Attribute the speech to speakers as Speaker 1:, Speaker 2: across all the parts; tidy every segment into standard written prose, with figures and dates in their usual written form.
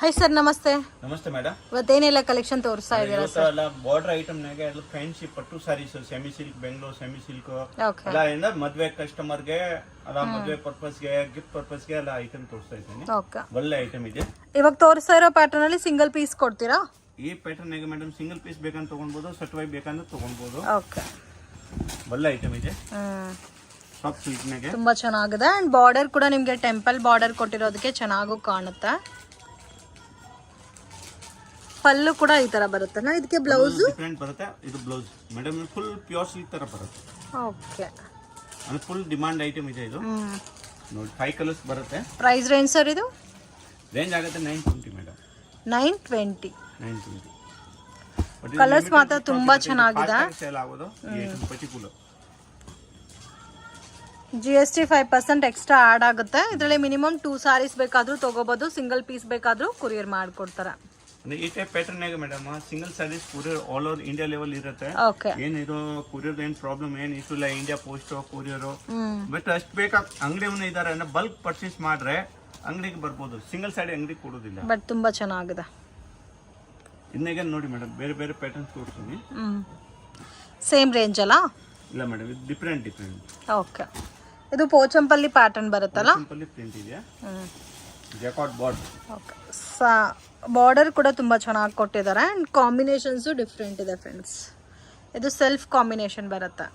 Speaker 1: Hi sir, ನಮಸ್ತೆ.
Speaker 2: ನಮಸ್ತೆ madam.
Speaker 1: ಇವತ್ತೇನೆಲ್ಲ collection ತೋರಿಸ್ತಾ ಇದ್ದೀರಾ ಸರ್?
Speaker 2: ಎಲ್ಲ ಬಾರ್ಡರ್ ಐಟಮ್ ನಾಗೆ ಎಲ್ಲ ಫ್ಯಾನ್ಸಿ ಪಟ್ಟು saris, semi silk, Bengaluru semi silk
Speaker 1: okay.
Speaker 2: ಎಲ್ಲ ಇಂದ ಮದುವೆ ಕಸ್ಟಮರ್ಗೆ ಅಲ್ಲ ಮದುವೆ ಪರ್ಪಸ್ಗೆ ಗಿಫ್ಟ್ ಪರ್ಪಸ್ಗೆ ಎಲ್ಲ ಐಟಮ್ ತೋರಿಸ್ತಾ ಇದ್ದೀನಿ.
Speaker 1: ಓಕೆ,
Speaker 2: ಒಳ್ಳೆ ಐಟಮ್ ಇದೆ.
Speaker 1: ಇವಾಗ ತೋರಿಸ್ತಾ ಇರೋ ಪ್ಯಾಟರ್ನ್ ಅಲ್ಲಿ ಸಿಂಗಲ್ ಪೀಸ್ ಕೊಡ್ತೀರಾ?
Speaker 2: ಈ ಪ್ಯಾಟರ್ನ್ ನಾಗೆ ಮೇಡಮ್ ಸಿಂಗಲ್ ಪೀಸ್ ಬೇಕಂತ ತಗೊಳ್ಬಹುದು, ಸೆಟ್ ವೈ ಬೇಕಂದ್ರೆ ತಗೊಳ್ಬಹುದು.
Speaker 1: ಓಕೆ,
Speaker 2: ಒಳ್ಳೆ ಐಟಮ್ ಇದೆ. ಸಾಫ್ಟ್ ಸಿಲ್ಕ್ ನಾಗೆ
Speaker 1: ತುಂಬಾ ಚೆನ್ನಾಗಿದೆ. ಅಂಡ್ ಬಾರ್ಡರ್ ಕೂಡ ನಿಮ್ಗೆ ಟೆಂಪಲ್ ಬಾರ್ಡರ್ ಕೊಟ್ಟಿರೋದಕ್ಕೆ ಚೆನ್ನಾಗೂ ಕಾಣುತ್ತೆ. ಪಲ್ಲು ಕೂಡ ಈ ತರ ಬರುತ್ತೆ. ಇದಕ್ಕೆ ಬ್ಲೌಸ್
Speaker 2: ಡಿಫರೆಂಟ್ ಬರುತ್ತೆ. ಇದು blouse madam full pure silk ತರ ಬರುತ್ತೆ.
Speaker 1: ಓಕೆ,
Speaker 2: ಅಂದ್ರೆ ಫುಲ್ ಡಿಮಾಂಡ್ ಐಟಮ್ ಇದೆ ಇದು. ನೋಡಿ 5 ಕಲರ್ಸ್ ಬರುತ್ತೆ.
Speaker 1: ಪ್ರೈಸ್ ರೇಂಜ್ ಸರ್ ಇದು?
Speaker 2: ರೇಂಜ್ ಆಗುತ್ತೆ 920 ಮೇಡಮ್.
Speaker 1: 920.
Speaker 2: 920.
Speaker 1: ಕಲರ್ಸ್ ಮಾತ್ರ ತುಂಬಾ ಚೆನ್ನಾಗಿದೆ.
Speaker 2: ಸೇಲ್ ಆಗೋದು ಈ item particular.
Speaker 1: GST 5% extra add ಆಗುತ್ತೆ. ಇದರಲ್ಲಿ ಮಿನಿಮಮ್ 2 ಸಾರೀಸ್ ಬೇಕಾದ್ರೂ ತಗೋಬಹುದು, ಸಿಂಗಲ್ ಪೀಸ್ ಬೇಕಾದ್ರೂ ಕೊರಿಯರ್ ಮಾಡ್ಕೊಡ್ತಾರೆ.
Speaker 2: ಈ ಟೈಪ್ ಪ್ಯಾಟರ್ನ್ ನಾಗ madam single saris courier all over India level ಇರುತ್ತೆ.
Speaker 1: ಓಕೆ,
Speaker 2: ಏನಿದು ಕೊರಿಯರ್ ಏನ್ ಪ್ರಾಬ್ಲಮ್ ಏನ್ ಇಷ್ಟು ಇಲ್ಲ. ಇಂಡಿಯಾ ಪೋಸ್ಟ್ ಕೊರಿಯರ್ ಬಟ್ ಅಷ್ಟು ಬೇಕಾ ಅಂಗಡಿಯವನ್ನ ಇದಾರೆ ಅಂದ್ರೆ ಬಲ್ಕ್ ಪರ್ಚೇಸ್ ಮಾಡ್ರೆ ಅಂಗಡಿಗೆ ಬರ್ಬೋದು. ಸಿಂಗಲ್ ಸಾಡಿ ಅಂಗಡಿಗೆ ಕೊಡೋದಿಲ್ಲ.
Speaker 1: ಬಟ್ ತುಂಬಾ ಚೆನ್ನಾಗಿದೆ.
Speaker 2: ಇನ್ನೇಗ ನೋಡಿ ಮೇಡಮ್ ಬೇರೆ ಬೇರೆ ಪ್ಯಾಟರ್ನ್ಸ್ ತೋರಿಸ್ತೀನಿ.
Speaker 1: ಸೇಮ್ ರೇಂಜ್ ಅಲ್ಲ?
Speaker 2: ಇಲ್ಲ ಮೇಡಮ್, ಇದು ಡಿಫ್ರೆಂಟ್.
Speaker 1: ಓಕೆ, ಇದು ಪೋಚಂಪಲ್ಲಿ ಪ್ಯಾಟರ್ನ್ ಬರುತ್ತಲ್ಲ?
Speaker 2: ಸಿಂಪಲ್ ಪ್ರಿಂಟ್ ಇದೆ. Jacquard border.
Speaker 1: ಓಕೆ, ಬಾರ್ಡರ್ ಕೂಡ ತುಂಬಾ ಚೆನ್ನಾಗಿ ಕೊಟ್ಟಿದ್ದಾರೆ. ಅಂಡ್ ಕಾಂಬಿನೇಷನ್ಸ್ ಡಿಫ್ರೆಂಟ್ ಇದೆ ಫ್ರೆಂಡ್ಸ್. ಇದು ಸೆಲ್ಫ್ ಕಾಂಬಿನೇಷನ್ ಬರುತ್ತೆ.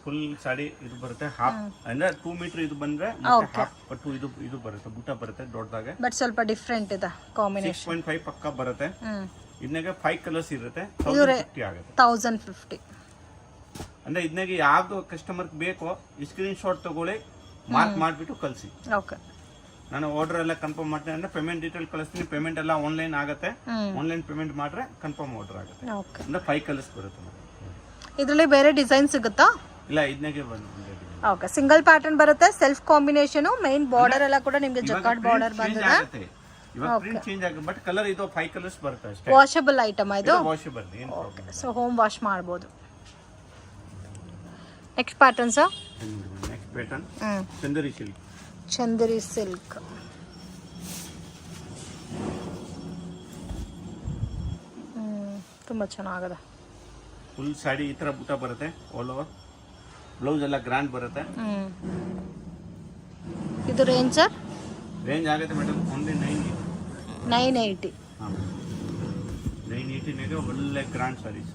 Speaker 2: ಫುಲ್ ಸಾಡಿ ಇದು ಬರುತ್ತೆ. ಹಾಫ್ ಅಂದ್ರೆ 2 ಮೀಟರ್ ಇದು ಬಂದ್ರೆ ಮತ್ತೆ ಹಾಫ್ ಪಟ್ಟು ಇದು ಬರುತ್ತೆ. ಬುಟ್ಟ ಬರುತ್ತೆ ದೊಡ್ಡದಾಗೆ.
Speaker 1: ಬಟ್ ಸ್ವಲ್ಪ ಡಿಫ್ರೆಂಟ್ ಇದೆ ಕಾಂಬಿನೇಷನ್.
Speaker 2: 6.5 ಪಕ್ಕ ಬರುತ್ತೆ. ಇದನ್ನಾಗ 5 ಕಲರ್ಸ್ ಇರುತ್ತೆ. 1050 ಆಗುತ್ತೆ.
Speaker 1: 1050.
Speaker 2: ಅಂದ್ರೆ ಇದನ್ನಾಗ ಯಾವ್ದು ಕಸ್ಟಮರ್ ಬೇಕೋ ಸ್ಕ್ರೀನ್ ಶಾಟ್ ತಗೊಳ್ಳಿ, ಮಾರ್ಕ್ ಮಾಡಿಬಿಟ್ಟು ಕಳಿಸಿ.
Speaker 1: ಓಕೆ,
Speaker 2: ನಾನು ಆರ್ಡರ್ ಎಲ್ಲ ಕನ್ಫರ್ಮ್ ಮಾಡ್ತೀನಿ. ಅಂದ್ರೆ ಪೇಮೆಂಟ್ ಡೀಟೇಲ್ ಕಳಿಸ್ತೀನಿ. ಪೇಮೆಂಟ್ ಎಲ್ಲ ಆನ್ಲೈನ್ ಆಗುತ್ತೆ. ಆನ್ಲೈನ್ ಪೇಮೆಂಟ್ ಮಾಡ್ರೆ ಕನ್ಫರ್ಮ್ ಆರ್ಡರ್ ಆಗುತ್ತೆ.
Speaker 1: ಓಕೆ,
Speaker 2: ಅಂದ್ರೆ 5 ಕಲರ್ಸ್ ಬರುತ್ತೆ.
Speaker 1: ಇದರಲ್ಲಿ ಬೇರೆ ಡಿಸೈನ್ ಸಿಗುತ್ತಾ?
Speaker 2: ಇಲ್ಲ, ಇದನ್ನಾಗೆ ಬಂದಿದೆ.
Speaker 1: ಓಕೆ, ಸಿಂಗಲ್ ಪ್ಯಾಟರ್ನ್ ಬರುತ್ತೆ. Self combination. ಮೈನ್ ಬಾರ್ಡರ್ ಎಲ್ಲ ಕೂಡ ನಿಮಗೆ ಜಕಾರ್ಡ್ ಬಾರ್ಡರ್ ಬಂದಿದೆ.
Speaker 2: ಇವಾಗ ಪ್ರಿಂಟ್ ಚೇಂಜ್ ಆಗುತ್ತೆ ಬಟ್ ಕಲರ್ ಇದು 5 ಕಲರ್ಸ್ ಬರುತ್ತೆ ಅಷ್ಟೇ.
Speaker 1: ವಾಷಬಲ್ ಐಟಮ್ ಇದು.
Speaker 2: ವಾಷಬಲ್ ಏನು ಪ್ರಾಬ್ಲಮ್.
Speaker 1: ಸೊ ಹೋಮ್ ವಾಶ್ ಮಾಡಬಹುದು. Next pattern sir?
Speaker 2: Next pattern Chanderi silk.
Speaker 1: Chanderi silk ತುಂಬಾ ಚೆನ್ನಾಗಿದೆ.
Speaker 2: ಫುಲ್ ಸಾಡಿ ಈ ತರ ಬುಟ್ಟ ಬರುತ್ತೆ. ಆಲ್ ಓವರ್ ಬ್ಲೌಸ್ ಎಲ್ಲ ಗ್ರ್ಯಾಂಡ್ ಬರುತ್ತೆ.
Speaker 1: ಇದು ರೇಂಜ್ ಸರ್?
Speaker 2: ರೇಂಜ್ ಆಗುತ್ತೆ ಮೇಡಮ್ ಓನ್ಲಿ
Speaker 1: 980.
Speaker 2: 980 ನಾಗೆ ಒಳ್ಳೆ grand saris.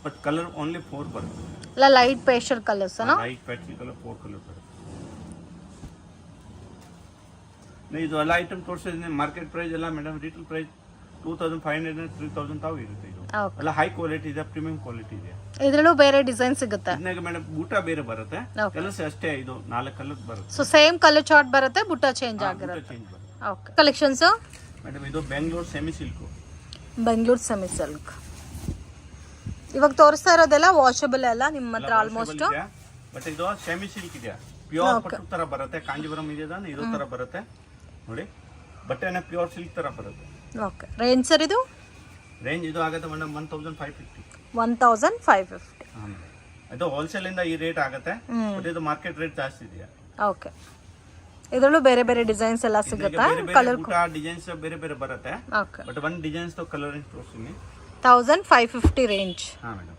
Speaker 2: But colour only 4 ಬರುತ್ತೆ.
Speaker 1: ಇಲ್ಲ, ಲೈಟ್ ಪೇಸ್ಟಲ್ ಕಲರ್ಸ್ ಅಲ್ಲ?
Speaker 2: ಲೈಟ್ ಪೇಸ್ಟಲ್ ಕಲರ್ 4 ಕಲರ್ ಬರುತ್ತೆ. ಇದು ಎಲ್ಲ ಐಟಮ್ ತೋರಿಸಿದ್ದೀನಿ. ಮಾರ್ಕೆಟ್ ಪ್ರೈಸ್ ಎಲ್ಲ ಮೇಡಮ್ ರಿಟೇಲ್ ಪ್ರೈಸ್ 2500 3000 ತಾವು ಇರುತ್ತೆ. ಇದು ಎಲ್ಲ ಹೈ ಕ್ವಾಲಿಟಿ ಇದೆ, ಪ್ರೀಮಿಯಂ ಕ್ವಾಲಿಟಿ ಇದೆ.
Speaker 1: ಇದರಲ್ಲೂ ಬೇರೆ ಡಿಸೈನ್ ಸಿಗುತ್ತೆ.
Speaker 2: ಇದನ್ನಾಗ ಮೇಡಮ್ ಬೂಟ ಬೇರೆ ಬರುತ್ತೆ. ಕಲರ್ಸ್ ಅಷ್ಟೇ. ಇದು 4 ಕಲರ್ ಬರುತ್ತೆ.
Speaker 1: ಸೊ ಸೇಮ್ ಕಲರ್ ಚಾರ್ಟ್ ಬರುತ್ತೆ, ಬುಟ್ಟ ಚೇಂಜ್ ಆಗಿರುತ್ತೆ.
Speaker 2: ಚೇಂಜ್ ಬರುತ್ತೆ.
Speaker 1: ಓಕೆ, ಕಲೆಕ್ಷನ್ಸ್
Speaker 2: ಮೇಡಮ್ ಇದು Bengaluru semi silk.
Speaker 1: Bengaluru semi silk ಇವಾಗ ತೋರಿಸ್ತಾ ಇರೋದೆಲ್ಲ ವಾಷಬಲ್ ಅಲ್ಲ ನಿಮ್ಮ ಹತ್ರ ಆಲ್ಮೋಸ್ಟ್?
Speaker 2: ಬಟ್ ಇದು ಸೆಮಿ ಸಿಲ್ಕ್ ಇದೆ. ಪ್ಯೂರ್ ಪಟ್ಟು ತರ ಬರುತ್ತೆ. ಕಾಂಜೀವರಂ ಇದೆ ಇರೋ ತರ ಬರುತ್ತೆ ನೋಡಿ. ಬಟ್ಟೆನ ಪ್ಯೂರ್ ಸಿಲ್ಕ್ ತರ ಬರುತ್ತೆ.
Speaker 1: ಓಕೆ, ರೇಂಜ್ ಸರ್ ಇದು?
Speaker 2: ರೇಂಜ್ ಇದು ಆಗುತ್ತೆ ಮೇಡಮ್ 1550.
Speaker 1: 1550.
Speaker 2: ಇದು ಹೋಲ್ಸೇಲ್ ಇಂದ ಈ ರೇಟ್ ಆಗುತ್ತೆ. ಬಟ್ ಇದು ಮಾರ್ಕೆಟ್ ರೇಟ್ ಜಾಸ್ತಿ ಇದೆ.
Speaker 1: ಓಕೆ, ಇದರಲ್ಲೂ ಬೇರೆ ಬೇರೆ ಡಿಸೈನ್ಸ್ ಎಲ್ಲ ಸಿಗುತ್ತೆ. ಕಲರ್
Speaker 2: ಡಿಸೈನ್ಸ್ ಬೇರೆ ಬೇರೆ ಬರುತ್ತೆ.
Speaker 1: ಓಕೆ,
Speaker 2: ಬಟ್ ಒಂದು ಡಿಸೈನ್ಸ್ ಕಲರ್ ತೋರಿಸ್ತೀನಿ.
Speaker 1: 1550 ರೇಂಜ್.
Speaker 2: ಹಾಂ ಮೇಡಮ್.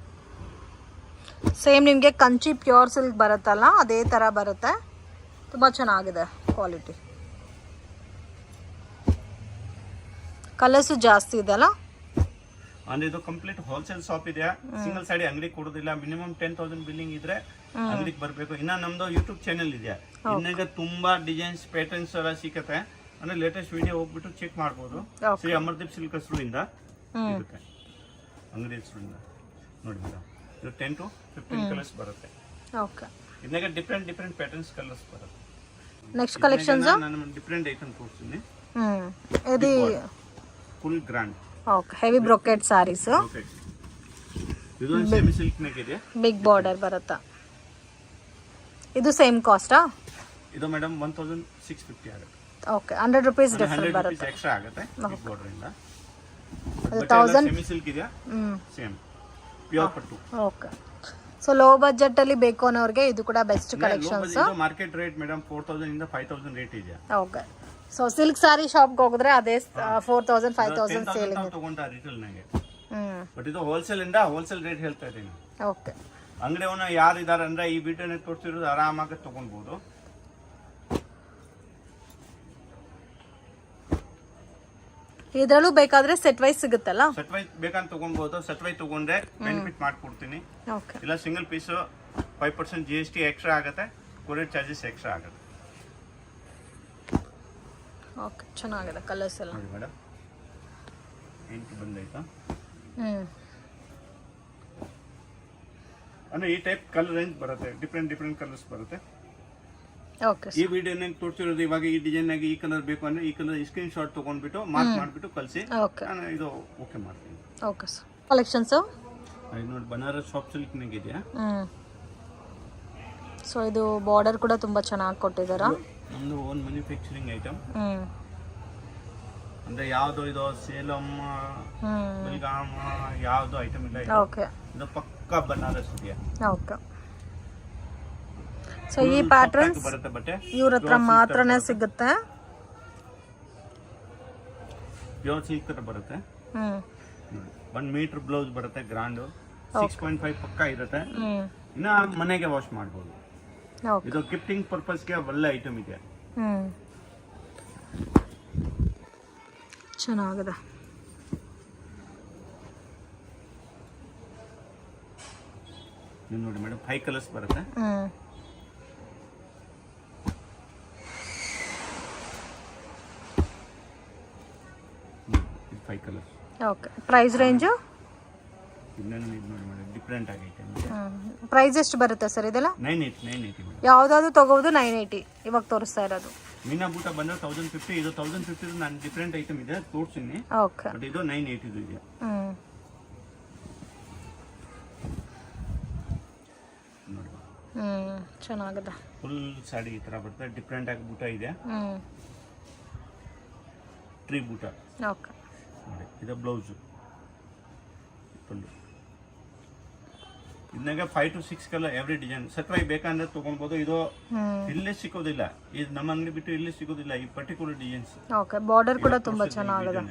Speaker 1: ಸೇಮ್ ನಿಮಗೆ ಕಂಚಿ ಪ್ಯೂರ್ ಸಿಲ್ಕ್ ಬರುತ್ತಲ್ಲ ಅದೇ ಥರ ಬರುತ್ತೆ. ತುಂಬ ಚೆನ್ನಾಗಿದೆ ಕ್ವಾಲಿಟಿ. ಕಲರ್ಸು ಜಾಸ್ತಿ ಇದೆಲ್ಲ.
Speaker 2: ಅಂದ್ರೆ ಇದು ಕಂಪ್ಲೀಟ್ ಹೋಲ್ಸೇಲ್ ಶಾಪ್ ಇದೆ. ಸಿಂಗಲ್ ಸಾಡಿ ಅಂಗಡಿ ಕೊಡೋದಿಲ್ಲ. ಮಿನಿಮಮ್ 10,000 ಬಿಲ್ಲಿಂಗ್ ಇದ್ರೆ ಅಂಗಡಿಗೆ ಬರಬೇಕು. ಇನ್ನ ನಮ್ದು ಯೂಟ್ಯೂಬ್ ಚಾನೆಲ್ ಇದೆ. ಇನ್ನೀಗ ತುಂಬಾ ಡಿಸೈನ್ಸ್ ಪ್ಯಾಟರ್ನ್ಸ್ ಎಲ್ಲ ಸಿಕ್ಕತ್ತೆ. ಅಂದ್ರೆ ಲೇಟೆಸ್ಟ್ ವಿಡಿಯೋ ಹೋಗ್ಬಿಟ್ಟು ಚೆಕ್ ಮಾಡ್ಬೋದು. ಶ್ರೀ ಅಮರ್ದೀಪ್ ಸಿಲ್ಕ್ ಹೆಸರಿಂದ ಇರುತ್ತೆ ಅಂಗಡಿ ಹೆಸರಿಂದ. ನೋಡಿ ಮೇಡಮ್, ಇದು 10 to 15 ಕಲರ್ಸ್ ಬರುತ್ತೆ.
Speaker 1: ಓಕೆ,
Speaker 2: ಇದನ್ನಾಗ ಡಿಫ್ರೆಂಟ್ ಪ್ಯಾಟರ್ನ್ಸ್ ಕಲರ್ಸ್ ಬರುತ್ತೆ.
Speaker 1: ನೆಕ್ಸ್ಟ್ ಕಲೆಕ್ಷನ್ಸ್
Speaker 2: ನಾನು ಡಿಫ್ರೆಂಟ್ ಐಟಮ್ ತೋರಿಸ್ತೀನಿ.
Speaker 1: ಇದು
Speaker 2: full grand.
Speaker 1: Okay, heavy brocade saris.
Speaker 2: ಇದು ಸೆಮಿ ಸಿಲ್ಕ್ ನಾಗ ಇದೆ.
Speaker 1: ಬಿಗ್ ಬಾರ್ಡರ್ ಬರುತ್ತಾ? ಇದು ಸೇಮ್ ಕಾಸ್ಟಾ?
Speaker 2: ಇದು ಮೇಡಮ್ 1650 ಆಗುತ್ತೆ.
Speaker 1: ಓಕೆ, 100 ರೂಪೀಸ್ ಡಿಫರೆಂಟ್ ಬರುತ್ತೆ.
Speaker 2: ಎಕ್ಸ್ಟ್ರಾ ಆಗುತ್ತೆ ಬಿಗ್ ಬಾರ್ಡರ್ ಇಂದ.
Speaker 1: ಅದು 1000
Speaker 2: ಸೆಮಿ ಸಿಲ್ಕ್ ಇದೆ. ಸೇಮ್ ಪ್ಯೂರ್ ಪಟ್ಟು.
Speaker 1: ಓಕೆ, ಸೊ ಲೋ ಬಜೆಟ್ ಅಲ್ಲಿ ಬೇಕು ಅನ್ನೋರಿಗೆ ಇದು ಕೂಡ best collections.
Speaker 2: Market rate madam 4000 ಇಂದ 5000 ರೇಟ್ ಇದೆ.
Speaker 1: ಓಕೆ, ಸೊ ಸಿಲ್ಕ್ ಸಾರಿ ಶಾಪ್ಗೆ ಹೋಗಿದ್ರೆ ಅದೇ 4000 5000 ಸೇಲಿಂಗ್.
Speaker 2: ತಗೊಂಡ ರಿಟೇಲ್ ನಾಗೆ.
Speaker 1: ಹ್ಮ್
Speaker 2: ಬಟ್ ಇದು ಹೋಲ್ಸೇಲ್ ಇಂದ ಹೋಲ್ಸೇಲ್ ರೇಟ್ ಹೇಳ್ತಾ ಇದ್ದೀನಿ.
Speaker 1: ಓಕೆ.
Speaker 2: ಅಂಗಡಿಯವನ್ನ ಯಾರು ಇದಾರೆ ಅಂದ್ರೆ ಈ ವಿಡಿಯೋನ ತೋರಿಸಿರೋದು ಆರಾಮಾಗಿ ತಗೊಳ್ಬಹುದು.
Speaker 1: ಇದ್ರಲ್ಲೂ ಬೇಕಾದ್ರೆ ಸೆಟ್ ವೈಸ್ ಸಿಗುತ್ತಲ್ಲ?
Speaker 2: ಸೆಟ್ ವೈಸ್ ಬೇಕಂತ ತಗೊಳ್ಬಹುದು. ಸೆಟ್ ವೈಸ್ ತಗೊಂಡ್ರೆ ಬೆನಿಫಿಟ್ ಮಾಡ್ಕೊಡ್ತೀನಿ.
Speaker 1: ಓಕೆ.
Speaker 2: ಇಲ್ಲ ಸಿಂಗಲ್ ಪೀಸ್ 5% GST ಎಕ್ಸ್ಟ್ರಾ ಆಗುತ್ತೆ, ಕೊರಿಯರ್ ಚಾರ್ಜಸ್ ಎಕ್ಸ್ಟ್ರಾ ಆಗುತ್ತೆ.
Speaker 1: ಓಕೆ, ಚೆನ್ನಾಗಿದೆ ಕಲರ್ಸ್ ಎಲ್ಲ
Speaker 2: ನೋಡಿ ಮೇಡಮ್, ಎಂಟು ಬಂದೈತಾ ಅಂದ್ರೆ ಈ ಟೈಪ್ ಕಲರ್ ರೇಂಜ್ ಬರುತ್ತೆ, ಡಿಫ್ರೆಂಟ್ ಕಲರ್ಸ್ ಬರುತ್ತೆ.
Speaker 1: ಓಕೆ.
Speaker 2: ಈ ವಿಡಿಯೋನ ತೋರಿಸಿರೋದು ಇವಾಗ ಈ ಡಿಸೈನ್ ಆಗಿ ಈ ಕಲರ್ ಬೇಕು ಅಂದ್ರೆ ಈ ಕಲರ್ ಸ್ಕ್ರೀನ್ ಶಾಟ್ ತಗೊಂಡ್ಬಿಟ್ಟು ಮಾರ್ಕ್ ಮಾಡ್ಬಿಟ್ಟು ಕಳಿಸಿ, ನಾನು ಇದು ಓಕೆ ಮಾಡ್ತೀನಿ.
Speaker 1: Okay sir. ಕಲೆಕ್ಷನ್ಸ್
Speaker 2: ನೋಡಿ ಬನಾರಸ್ ಸಾಫ್ಟ್ ಸಿಲ್ಕ್ ನಾಗ ಇದೆಯಾ.
Speaker 1: ಸೊ ಇದು ಬಾರ್ಡರ್ ಕೂಡ ತುಂಬಾ ಚೆನ್ನಾಗಿ ಕೊಟ್ಟಿದ್ದಾರಾ?
Speaker 2: ನಮ್ದು ಓನ್ ಮ್ಯಾನುಫ್ಯಾಕ್ಚರಿಂಗ್ ಐಟಮ್. ಅಂದ್ರೆ ಯಾವ್ದು ಇದು ಸೇಲಂ ಬೆಲ್ಗಾಮ್ ಯಾವ್ದು ಐಟಮ್ ಇಲ್ಲ.
Speaker 1: ಓಕೆ.
Speaker 2: ಇದು ಪಕ್ಕಾ ಬನಾರಸ್ ಇದೆಯಾ.
Speaker 1: ಓಕೆ. ಸೊ ಈ ಪ್ಯಾಟರ್ನ್ಸ್
Speaker 2: ಬರುತ್ತೆ ಬಟ್ಟೆ
Speaker 1: ಇವ್ರ ಹತ್ರ ಮಾತ್ರನೇ ಸಿಗುತ್ತೆ.
Speaker 2: ಪ್ಯೂರ್ ಸಿಲ್ಕ್ ತರ ಬರುತ್ತೆ. 1 ಮೀಟರ್ ಬ್ಲೌಸ್ ಬರುತ್ತೆ, ಗ್ರಾಂಡ್ 6.5 ಪಕ್ಕಾ ಇರುತ್ತೆ. ಇನ್ನ ಮನೆಗೆ ವಾಶ್ ಮಾಡಬಹುದು. ಇದು ಗಿಫ್ಟಿಂಗ್ ಪರ್ಪಸ್ಗೆ ಒಳ್ಳೆ ಐಟಮ್ ಇದೆ.
Speaker 1: ಚೆನ್ನಾಗಿದೆ.
Speaker 2: ನೋಡಿ ಮೇಡಮ್ 5 ಕಲರ್ಸ್ ಬರುತ್ತೆ. 5 ಕಲರ್ಸ್.
Speaker 1: ಓಕೆ. ಪ್ರೈಸ್ ರೇಂಜ್
Speaker 2: ಇನ್ನೊಂದು ಇದು ನೋಡಿ ಮೇಡಮ್, ಡಿಫ್ರೆಂಟ್ ಆಗೈತೆ.
Speaker 1: ಪ್ರೈಸ್ ಎಷ್ಟು ಬರುತ್ತೆ ಸರ್ ಇದೆಲ್ಲ?
Speaker 2: 980 ಮೇಡಮ್.
Speaker 1: ಯಾವ್ದಾದ್ರು ತಗೋಬಹುದು 980 ಇವಾಗ ತೋರಿಸ್ತಾ ಇರೋದು.
Speaker 2: ಮೀನಾ ಬೂಟ ಬಂದ್ರೆ 1050. ಇದು 1050 ನಾನು ಡಿಫ್ರೆಂಟ್ ಐಟಮ್ ಇದೆ ತೋರಿಸ್ತೀನಿ.
Speaker 1: ಓಕೆ.
Speaker 2: ಬಟ್ ಇದು 980 ಇದೆ.
Speaker 1: ಚೆನ್ನಾಗಿದೆ.
Speaker 2: ಫುಲ್ ಸಾಡಿ ಈ ತರ ಬರುತ್ತೆ, ಡಿಫ್ರೆಂಟ್ ಆಗಿ ಬೂಟ ಇದೆ. ಟ್ರೀ ಬೂಟ.
Speaker 1: ಓಕೆ.
Speaker 2: ನೋಡಿ ಇದು ಬ್ಲೌಸ್ ಫುಲ್. ಇದನ್ನಾಗ 5 to 6 ಕಲರ್ ಎವ್ರಿ ಡಿಸೈನ್. ಸಟ್ವೈ ಬೇಕಂದ್ರೆ ತಗೊಳ್ಬಹುದು. ಇದು ಇಲ್ಲೇ ಸಿಗೋದಿಲ್ಲ, ಇದು ನಮ್ಮ ಅಂಗಡಿ ಬಿಟ್ಟು ಇಲ್ಲಿ ಸಿಗೋದಿಲ್ಲ ಈ ಪರ್ಟಿಕ್ಯುಲರ್ ಡಿಸೈನ್ಸ್.
Speaker 1: ಓಕೆ. ಬಾರ್ಡರ್ ಕೂಡ ತುಂಬಾ ಚೆನ್ನಾಗಿದೆ.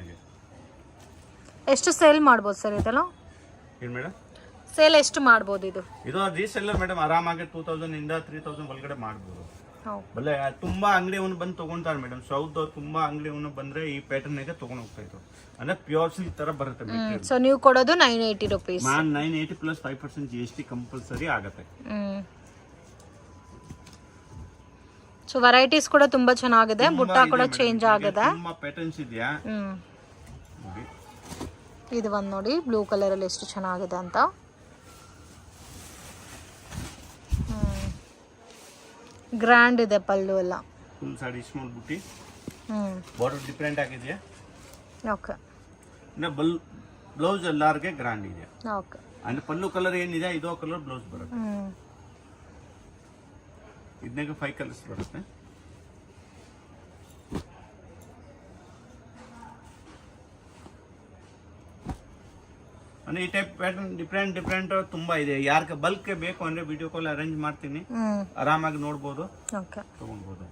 Speaker 1: ಎಷ್ಟು ಸೇಲ್ ಮಾಡ್ಬೋದು ಸರ್ ಇದೆಲ್ಲ?
Speaker 2: ಏನು ಮೇಡಮ್
Speaker 1: ಸೇಲ್ ಎಷ್ಟು ಮಾಡ್ಬೋದು ಇದು?
Speaker 2: ಇದು ರೀಸೆಲ್ಲರ್ ಮೇಡಮ್ ಆರಾಮಾಗಿ 2000 ಇಂದ 3000 ಒಳಗಡೆ ಮಾಡ್ಬೋದು. ಬಲ್ಲೆ ತುಂಬಾ ಅಂಗಡಿಯವನು ಬಂದು ತಗೊಂತಾರೆ ಮೇಡಮ್. ಸೌತ್ ತುಂಬಾ ಅಂಗಡಿಯವನು ಬಂದ್ರೆ ಈ ಪ್ಯಾಟರ್ನ್ ಆಗ ತಗೊಂಡ್ ಹೋಗ್ತಾ ಇತ್ತು. ಅಂದ್ರೆ ಪ್ಯೂರ್ ಸಿಲ್ಕ್ ತರ ಬರುತ್ತೆ.
Speaker 1: ಸೊ ನೀವು ಕೊಡೋದು 980 rupees.
Speaker 2: 980 ಪ್ಲಸ್ 5% GST ಕಂಪಲ್ಸರಿ ಆಗುತ್ತೆ.
Speaker 1: ಸೊ ವೆರೈಟೀಸ್ ಕೂಡ ತುಂಬಾ ಚೆನ್ನಾಗಿದೆ. ಬುಟ್ಟ ಕೂಡ ಚೇಂಜ್ ಆಗಿದೆ.
Speaker 2: ತುಂಬಾ ಪ್ಯಾಟರ್ನ್ಸ್ ಇದೆಯಾ ನೋಡಿ.
Speaker 1: ಇದು ಒಂದು ನೋಡಿ ಬ್ಲೂ ಕಲರ್ ಅಲ್ಲಿ ಎಷ್ಟು ಚೆನ್ನಾಗಿದೆ ಅಂತ. ಗ್ರ್ಯಾಂಡ್ ಇದೆ ಪಲ್ಲು ಎಲ್ಲ.
Speaker 2: ಫುಲ್ ಸಾಡಿ ಸ್ಮಾಲ್ ಬುಟ್ಟಿ. ಬಾರ್ಡರ್ ಡಿಫರೆಂಟ್ ಆಗಿದೆಯಾ.
Speaker 1: ಓಕೆ.
Speaker 2: ಬ್ಲೌಸ್ ಎಲ್ಲಾರ್ಗೆ ಗ್ರ್ಯಾಂಡ್ ಇದೆ.
Speaker 1: ಓಕೆ.
Speaker 2: ಅಂದ್ರೆ ಪಲ್ಲು ಕಲರ್ ಏನಿದೆ ಇದೋ ಕಲರ್ ಬ್ಲೌಸ್ ಬರುತ್ತೆ. ಇದನ್ನಾಗ 5 ಕಲರ್ಸ್ ಬರುತ್ತೆ. ಅಂದ್ರೆ ಈ ಟೈಪ್ ಪ್ಯಾಟರ್ನ್ ಡಿಫ್ರೆಂಟ್ ತುಂಬಾ ಇದೆ. ಯಾರಿಗೆ ಬಲ್ಕ್ ಬೇಕು ಅಂದ್ರೆ ವಿಡಿಯೋ ಕಾಲ್ ಅರೇಂಜ್ ಮಾಡ್ತೀನಿ, ಆರಾಮಾಗಿ ನೋಡ್ಬೋದು, ತಗೊಳ್ಬೋದು.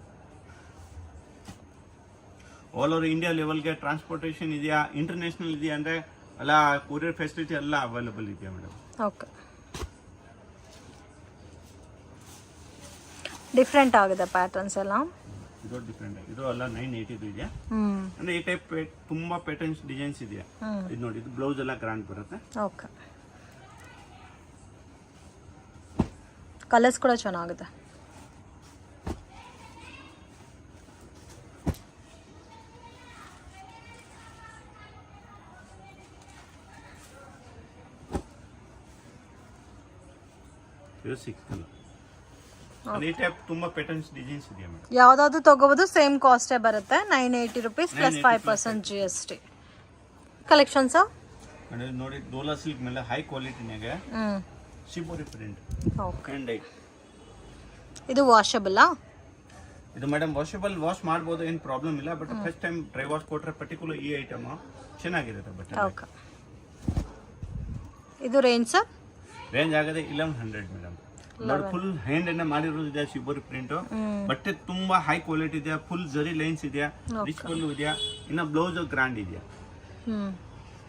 Speaker 2: ಆಲ್ ಓವರ್ ಇಂಡಿಯಾ ಲೆವೆಲ್ಗೆ ಟ್ರಾನ್ಸ್ಪೋರ್ಟೇಷನ್ ಇದೆಯಾ, ಇಂಟರ್ನ್ಯಾಷನಲ್ ಇದೆಯಾ ಅಂದ್ರೆ ಎಲ್ಲ ಕೊರಿಯರ್ ಫೆಸಿಲಿಟಿ ಎಲ್ಲ ಅವೈಲೇಬಲ್ ಇದೆಯಾ ಮೇಡಮ್.
Speaker 1: ಓಕೆ. ಡಿಫ್ರೆಂಟ್ ಆಗಿದೆ ಪ್ಯಾಟರ್ನ್ಸ್ ಎಲ್ಲ.
Speaker 2: ಇದು ಡಿಫ್ರೆಂಟ್. ಇದು ಎಲ್ಲ 980 ಇದೆ. ಅಂದ್ರೆ ಈ ಟೈಪ್ ತುಂಬಾ ಪ್ಯಾಟರ್ನ್ಸ್ ಡಿಸೈನ್ಸ್ ಇದೆಯಾ. ಇದು ನೋಡಿ, ಇದು ಬ್ಲೌಸ್ ಎಲ್ಲ ಗ್ರ್ಯಾಂಡ್ ಬರುತ್ತೆ.
Speaker 1: ಓಕೆ. ಕಲರ್ಸ್ ಕೂಡ ಚೆನ್ನಾಗಿದೆ.
Speaker 2: ಇದು 6 ಕಲರ್. ಈ ಟೈಪ್ ತುಂಬಾ ಪ್ಯಾಟರ್ನ್ಸ್ ಡಿಸೈನ್ಸ್ ಇದೆಯಾ ಮೇಡಮ್.
Speaker 1: ಯಾವ್ದಾದ್ರು ತಗೋಬಹುದು ಸೇಮ್ ಕಾಸ್ಟೇ ಬರುತ್ತೆ. 980 rupees ಪ್ಲಸ್ 5% GST. ಕಲೆಕ್ಷನ್ಸ್
Speaker 2: ನೋಡಿ ಡೋಲಾ ಸಿಲ್ಕ್ ಮೇಲೆ ಹೈ ಕ್ವಾಲಿಟಿನಾಗ ಶಿಬೋರಿ ಪ್ರಿಂಟ್.
Speaker 1: ಓಕೆ.
Speaker 2: ಅಂಡ್
Speaker 1: ಇದು ವಾಷಬಲ್.
Speaker 2: ಇದು ಮೇಡಮ್ ವಾಷಬಲ್, ವಾಶ್ ಮಾಡಬಹುದು, ಏನು ಪ್ರಾಬ್ಲಮ್ ಇಲ್ಲ. But first time dry wash ಕೊಟ್ರೆ ಪರ್ಟಿಕ್ಯುಲರ್ ಈ ಐಟಮ್ ಚೆನ್ನಾಗಿರುತ್ತೆ ಬಟ್.
Speaker 1: ಓಕೆ. ಇದು ರೇಂಜ್ ಸರ್?
Speaker 2: ರೇಂಜ್ ಆಗದೆ 1100 ಮೇಡಮ್. ನೋಡಿ ಫುಲ್ ಹ್ಯಾಂಡ್ ಅನ್ನ ಮಾಡಿರೋದು ಇದೆ ಶಿವರಿ ಪ್ರಿಂಟ್. ಬಟ್ಟೆ ತುಂಬಾ ಹೈ ಕ್ವಾಲಿಟಿ ಇದೆ, ಫುಲ್ ಜರಿ ಲೈನ್ಸ್ ಇದೆಯಾ, ರಿಚ್ ಪಲ್ಲು ಇದೆಯಾ, ಇನ್ನ ಬ್ಲೌಸ್ ಗ್ರ್ಯಾಂಡ್ ಇದೆಯಾ.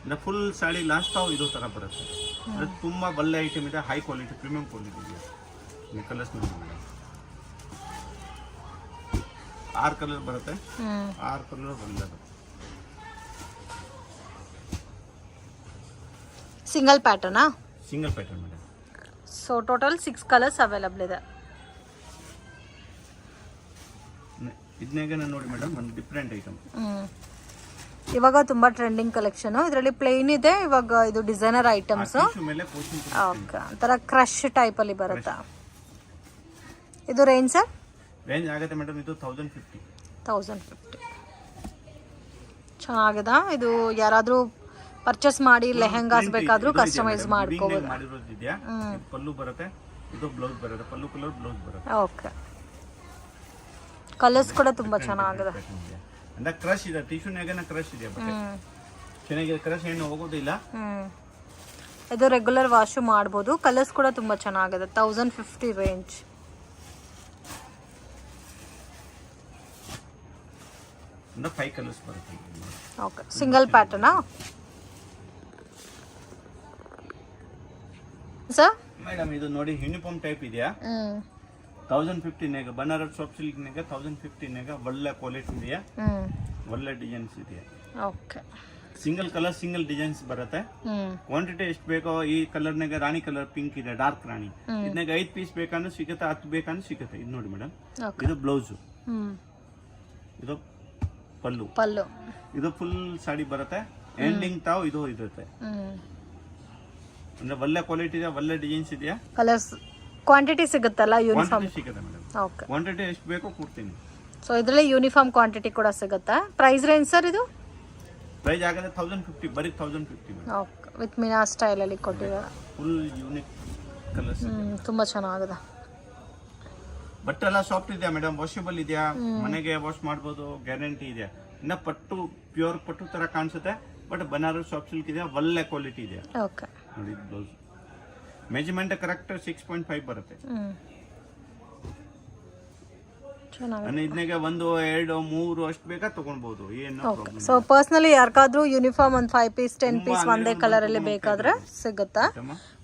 Speaker 2: ಇನ್ನ ಫುಲ್ ಸಾಡಿ ಲಾಸ್ಟ್ ತಾವು ಇದು ತರ ಬರುತ್ತೆ. ಅದು ತುಂಬಾ ಒಳ್ಳೆ ಐಟಮ್ ಇದೆ, ಹೈ ಕ್ವಾಲಿಟಿ ಪ್ರೀಮಿಯಂ ಕ್ವಾಲಿಟಿ ಇದೆಯಾ. ಕಲರ್ಸ್ ನೋಡಿ, 6 ಕಲರ್ ಬರುತ್ತೆ, 6 ಕಲರ್ ಒಳ್ಳೆದು.
Speaker 1: ಸಿಂಗಲ್ ಪ್ಯಾಟರ್ನಾ?
Speaker 2: Single pattern madam.
Speaker 1: So total 6 colours available ಇದೆ.
Speaker 2: ಇದನ್ನೇ ನೋಡಿ ಮೇಡಮ್, ಒಂದು ಡಿಫ್ರೆಂಟ್ ಐಟಮ್.
Speaker 1: ಇವಾಗ ತುಂಬಾ ಟ್ರೆಂಡಿಂಗ್ ಕಲೆಕ್ಷನ್. ಇದರಲ್ಲಿ ಪ್ಲೇನ್ ಇದೆ, ಇವಾಗ ಇದು ಡಿಸೈನರ್ ಐಟಮ್ಸ್. ಓಕೆ, ಒಂಥರ ಕ್ರಶ್ ಟೈಪ್ ಅಲ್ಲಿ ಬರುತ್ತಾ? ಇದು ರೇಂಜ್ ಸರ್?
Speaker 2: ರೇಂಜ್ ಆಗುತ್ತೆ ಮೇಡಮ್, ಇದು 1050.
Speaker 1: 1050 ಚೆನ್ನಾಗಿದೆ. ಇದು ಯಾರಾದ್ರೂ ಪರ್ಚೇಸ್ ಮಾಡಿ ಲೆಹೆಂಗಾಸ್ ಬೇಕಾದ್ರೂ ಕಸ್ಟಮೈಸ್ ಮಾಡ್ಕೋಬಹುದು.
Speaker 2: ಮಾಡಿರೋದಿದೆಯಾ, ಪಲ್ಲು ಬರುತ್ತೆ, ಇದು ಬ್ಲೌಸ್ ಬರುತ್ತೆ, ಪಲ್ಲು ಕಲರ್ ಬ್ಲೌಸ್ ಬರುತ್ತೆ.
Speaker 1: ಓಕೆ, ಕಲರ್ಸ್ ಕೂಡ ತುಂಬಾ ಚೆನ್ನಾಗಿದೆ.
Speaker 2: ಅಂದ್ರೆ ಕ್ರಶ್ ಇದೆ, ಟಿಶ್ಯೂನಾಗೇನ ಕ್ರಶ್ ಇದೆ, ಬಟ್ಟೆ ಚೆನ್ನಾಗಿದೆ, ಕ್ರಶ್ ಏನು ಹೋಗೋದಿಲ್ಲ.
Speaker 1: ಇದು ರೆಗ್ಯುಲರ್ ವಾಶ್ ಮಾಡಬಹುದು. ಕಲರ್ಸ್ ಕೂಡ ತುಂಬಾ ಚೆನ್ನಾಗಿದೆ. 1050 ರೇಂಜ್.
Speaker 2: ಅಂದ್ರೆ 5 ಕಲರ್ಸ್ ಬರುತ್ತೆ.
Speaker 1: ಓಕೆ, ಸಿಂಗಲ್ ಪ್ಯಾಟರ್ನಾ ಸರ್?
Speaker 2: ಮೇಡಮ್ ಇದು ನೋಡಿ ಯೂನಿಫಾರ್ಮ್ ಟೈಪ್ ಇದೆಯಾ, 1050 ನಾಗ ಬನಾರಸ್ ಸಾಫ್ಟ್ ಸಿಲ್ಕ್ ನಾಗ 1050 ನಾಗ ಒಳ್ಳೆ ಕ್ವಾಲಿಟಿ ಇದೆಯಾ, ಒಳ್ಳೆ ಡಿಸೈನ್ಸ್ ಇದೆಯಾ.
Speaker 1: Okay,
Speaker 2: single colour single designs ಬರುತ್ತೆ. ಕ್ವಾಂಟಿಟಿ ಎಷ್ಟು ಬೇಕೋ, ಈ ಕಲರ್ ನಾಗ ರಾಣಿ ಕಲರ್ ಪಿಂಕ್ ಇದೆ, ಡಾರ್ಕ್ ರಾಣಿ, ಇದನ್ನಾಗ 5 ಪೀಸ್ ಬೇಕಂದ್ರೆ ಸಿಗುತ್ತೆ, 10 ಬೇಕಂದ್ರೆ ಸಿಗುತ್ತೆ. ಇದು ನೋಡಿ ಮೇಡಮ್, ಇದು ಬ್ಲೌಸ್, ಇದು ಪಲ್ಲು, ಇದು ಫುಲ್ ಸಾಡಿ ಬರುತ್ತೆ. ಎಂಡಿಂಗ್ ತಾವು ಇದು ಇರುತ್ತೆ. ಅಂದ್ರೆ ಒಳ್ಳೆ ಕ್ವಾಲಿಟಿ ಇದೆ, ಒಳ್ಳೆ ಡಿಸೈನ್ಸ್ ಇದೆಯಾ.
Speaker 1: ಕಲರ್ಸ್ ಕ್ವಾಂಟಿಟಿ ಸಿಗುತ್ತಲ್ಲ ಯೂನಿಫಾರ್ಮ್?
Speaker 2: ಸಿಗುತ್ತೆ ಮೇಡಮ್.
Speaker 1: ಓಕೆ,
Speaker 2: ಕ್ವಾಂಟಿಟಿ ಎಷ್ಟು ಬೇಕೋ ಕೊಡ್ತೀನಿ.
Speaker 1: ಸೊ ಇದರಲ್ಲಿ ಯೂನಿಫಾರ್ಮ್ ಕ್ವಾಂಟಿಟಿ ಕೂಡ ಸಿಗುತ್ತಾ? ಪ್ರೈಸ್ ರೇಂಜ್ ಸರ್ ಇದು?
Speaker 2: ಪ್ರೈಸ್ ಆಗುತ್ತೆ 1050, ಬರೀ 1050.
Speaker 1: ಓಕೆ, ವಿತ್ ಮಿನಾ ಸ್ಟೈಲ್ ಅಲ್ಲಿ ಕೊಟ್ಟಿದ್ದಾರೆ.
Speaker 2: ಫುಲ್ ಯೂನಿಕ್ ಕಲರ್ಸ್,
Speaker 1: ತುಂಬಾ ಚೆನ್ನಾಗಿದೆ.
Speaker 2: ಬಟ್ಟೆ ಎಲ್ಲ ಸಾಫ್ಟ್ ಇದೆ ಮೇಡಮ್, ವಾಷಬಲ್ ಇದೆಯಾ, ಮನೆಗೆ ವಾಶ್ ಮಾಡ್ಬೋದು, ಗ್ಯಾರಂಟಿ ಇದೆ. ಇನ್ನ ಪಟ್ಟು ಪ್ಯೂರ್ ಪಟ್ಟು ತರ ಕಾಣಿಸುತ್ತೆ, ಬಟ್ ಬನಾರಸ್ ಸಾಫ್ಟ್ ಸಿಲ್ಕ್ ಇದೆ, ಒಳ್ಳೆ ಕ್ವಾಲಿಟಿ ಇದೆ.
Speaker 1: ಓಕೆ,
Speaker 2: ನೋಡಿ ಬ್ಲೌಸ್ ಮೆಜರ್ಮೆಂಟ್ ಕರೆಕ್ಟ್ 6.5 ಬರುತ್ತೆ. ಇದನ್ನೆಗೆ 1, 2, 3 ಅಷ್ಟು ಬೇಕಾ ತಗೊಳ್ಬಹುದು, ಏನು ಪ್ರಾಬ್ಲಮ್.
Speaker 1: ಸೊ ಪರ್ಸನಲಿ ಯಾರಿಗಾದ್ರೂ ಯೂನಿಫಾರ್ಮ್ ಒಂದು 5 ಪೀಸ್ 10 ಪೀಸ್ ಒಂದೇ ಕಲರ್ ಅಲ್ಲಿ ಬೇಕಾದ್ರೆ ಸಿಗುತ್ತಾ?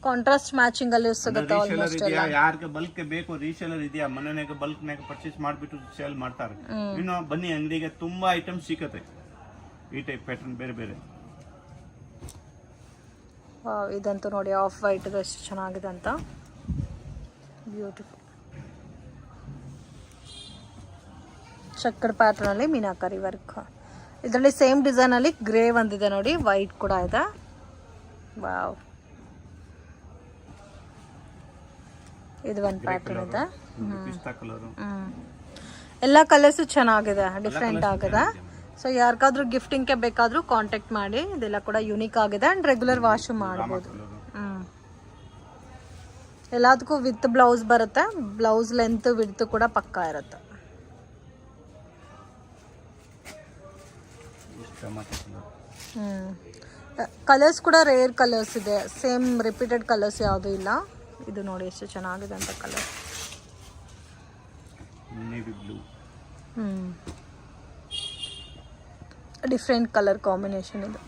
Speaker 1: ಕಾಂಟ್ರಾಸ್ಟ್ ಮ್ಯಾಚಿಂಗ್ ಅಲ್ಲಿ ಸಿಗುತ್ತೆ ಆಲ್ಮೋಸ್ಟ್ ಎಲ್ಲ.
Speaker 2: ಯಾರಿಗೆ ಬಲ್ಕ್ ಬೇಕು, ರೀಸೇಲರ್ ಇದೆಯಾ, ಮನೆಯಾಗ ಬಲ್ಕ್ ನಾಗ ಪರ್ಚೇಸ್ ಮಾಡಿಬಿಟ್ಟು ಸೇಲ್ ಮಾಡ್ತಾರೆ. ಇನ್ನು ಬನ್ನಿ ಅಂಗಡಿಗೆ, ತುಂಬಾ ಐಟಮ್ ಸಿಗುತ್ತೆ ಈ ಟೈಪ್ ಪ್ಯಾಟರ್ನ್ ಬೇರೆ ಬೇರೆ.
Speaker 1: ಇದಂತೂ ನೋಡಿ, ಆಫ್ ವೈಟ್ ಎಷ್ಟು ಚೆನ್ನಾಗಿದೆ ಅಂತ, ಬ್ಯೂಟಿಫುಲ್. ಚಕ್ಕರ್ ಪ್ಯಾಟರ್ನ್ ಅಲ್ಲಿ ಮೀನಾಕರಿ ವರ್ಕ್. ಇದರಲ್ಲಿ ಸೇಮ್ ಡಿಸೈನ್ ಅಲ್ಲಿ ಗ್ರೇ ಒಂದಿದೆ ನೋಡಿ, ವೈಟ್ ಕೂಡ ಇದೆ. ವಾವ್, ಇದು ಒಂದು ಪ್ಯಾಟರ್ನ್ ಇದೆ. ಎಲ್ಲ ಕಲರ್ಸು ಚೆನ್ನಾಗಿದೆ, ಡಿಫ್ರೆಂಟ್ ಆಗಿದೆ. ಸೊ ಯಾರಿಗಾದ್ರೂ ಗಿಫ್ಟಿಂಗ್ಗೆ ಬೇಕಾದ್ರೂ ಕಾಂಟ್ಯಾಕ್ಟ್ ಮಾಡಿ. ಇದೆಲ್ಲ ಕೂಡ ಯೂನಿಕ್ ಆಗಿದೆ ಅಂಡ್ ರೆಗ್ಯುಲರ್ ವಾಶ್ ಮಾಡ್ಬೋದು. ಎಲ್ಲದಕ್ಕೂ ವಿತ್ ಬ್ಲೌಸ್ ಬರುತ್ತೆ. ಬ್ಲೌಸ್ ಲೆಂತ್ ವಿಡ್ತ್ ಕೂಡ ಪಕ್ಕಾ ಇರುತ್ತೆ. ಕಲರ್ಸ್ ಕೂಡ ರೇರ್ ಕಲರ್ಸ್ ಇದೆ, ಸೇಮ್ ರಿಪೀಟೆಡ್ ಕಲರ್ಸ್ ಯಾವುದೂ ಇಲ್ಲ. ಇದು ನೋಡಿ ಎಷ್ಟು ಚೆನ್ನಾಗಿದೆ ಅಂತ ಕಲರ್. ಡಿಫ್ರೆಂಟ್ ಕಲರ್ ಕಾಂಬಿನೇಷನ್ ಇದು.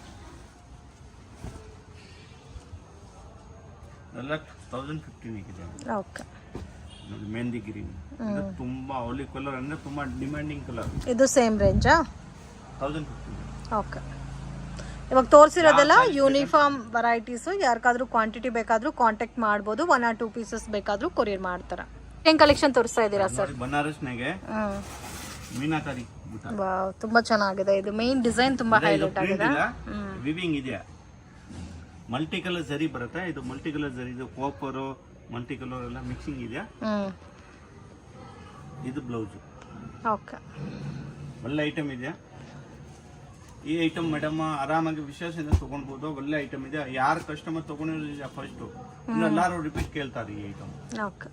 Speaker 1: ಓಕೆ,
Speaker 2: ಮೆಹಂದಿ ಗ್ರೀನ್ ತುಂಬಾ ಆಲಿವ್ ಕಲರ್ ಅಂದ್ರೆ ತುಂಬಾ ಡಿಮ್ಯಾಂಡಿಂಗ್ ಕಲರ್.
Speaker 1: ಇದು ಸೇಮ್ ರೇಂಜಾ?
Speaker 2: 1050.
Speaker 1: ಓಕೆ, ಇವಾಗ ತೋರಿಸಿರೋದೆಲ್ಲ ಯೂನಿಫಾರ್ಮ್ ವೆರೈಟೀಸು. ಯಾರಿಗಾದ್ರೂ ಕ್ವಾಂಟಿಟಿ ಬೇಕಾದ್ರೂ ಕಾಂಟ್ಯಾಕ್ಟ್ ಮಾಡ್ಬೋದು. 1 or 2 ಪೀಸಸ್ ಬೇಕಾದ್ರೂ ಕೊರಿಯರ್ ಮಾಡ್ತಾರೆ. ಏನ್ ಕಲೆಕ್ಷನ್ ತೋರಿಸ್ತಾ ಇದ್ದೀರಾ ಸರ್?
Speaker 2: ಬನಾರಸ್ನಾಗೆ ಮೀನಾಕರಿ.
Speaker 1: ವಾವ್, ತುಂಬಾ ಚೆನ್ನಾಗಿದೆ. ಇದು ಮೇನ್ ಡಿಸೈನ್ ತುಂಬಾ ಹೈಲೈಟ್ ಆಗಿದೆ.
Speaker 2: ವಿವಿಂಗ್ ಇದೆಯಾ, ಮಲ್ಟಿ ಕಲರ್ ಜರಿ ಬರುತ್ತೆ. ಇದು ಮಲ್ಟಿ ಕಲರ್ ಜರಿ, ಇದು ಕಾಪರ್ ಮಲ್ಟಿ ಕಲರ್ ಎಲ್ಲ ಮಿಕ್ಸಿಂಗ್ ಇದೆಯಾ. ಇದು ಬ್ಲೌಸ್.
Speaker 1: ಓಕೆ,
Speaker 2: ಒಳ್ಳೆ ಐಟಮ್ ಇದೆಯಾ. ಈ ಐಟಮ್ ಮೇಡಮ್ ಆರಾಮಾಗಿ ವಿಶ್ವಾಸದಿಂದ ತಗೊಳ್ಬಹುದು. ಒಳ್ಳೆ ಐಟಮ್ ಇದೆ. ಯಾರು ಕಸ್ಟಮರ್ ತಗೊಂಡಿಲ್ಲ ಫಸ್ಟ್ ಎಲ್ಲಾರು ರಿಪೀಟ್ ಕೇಳ್ತಾರೆ ಈ ಐಟಮ್.
Speaker 1: ಓಕೆ,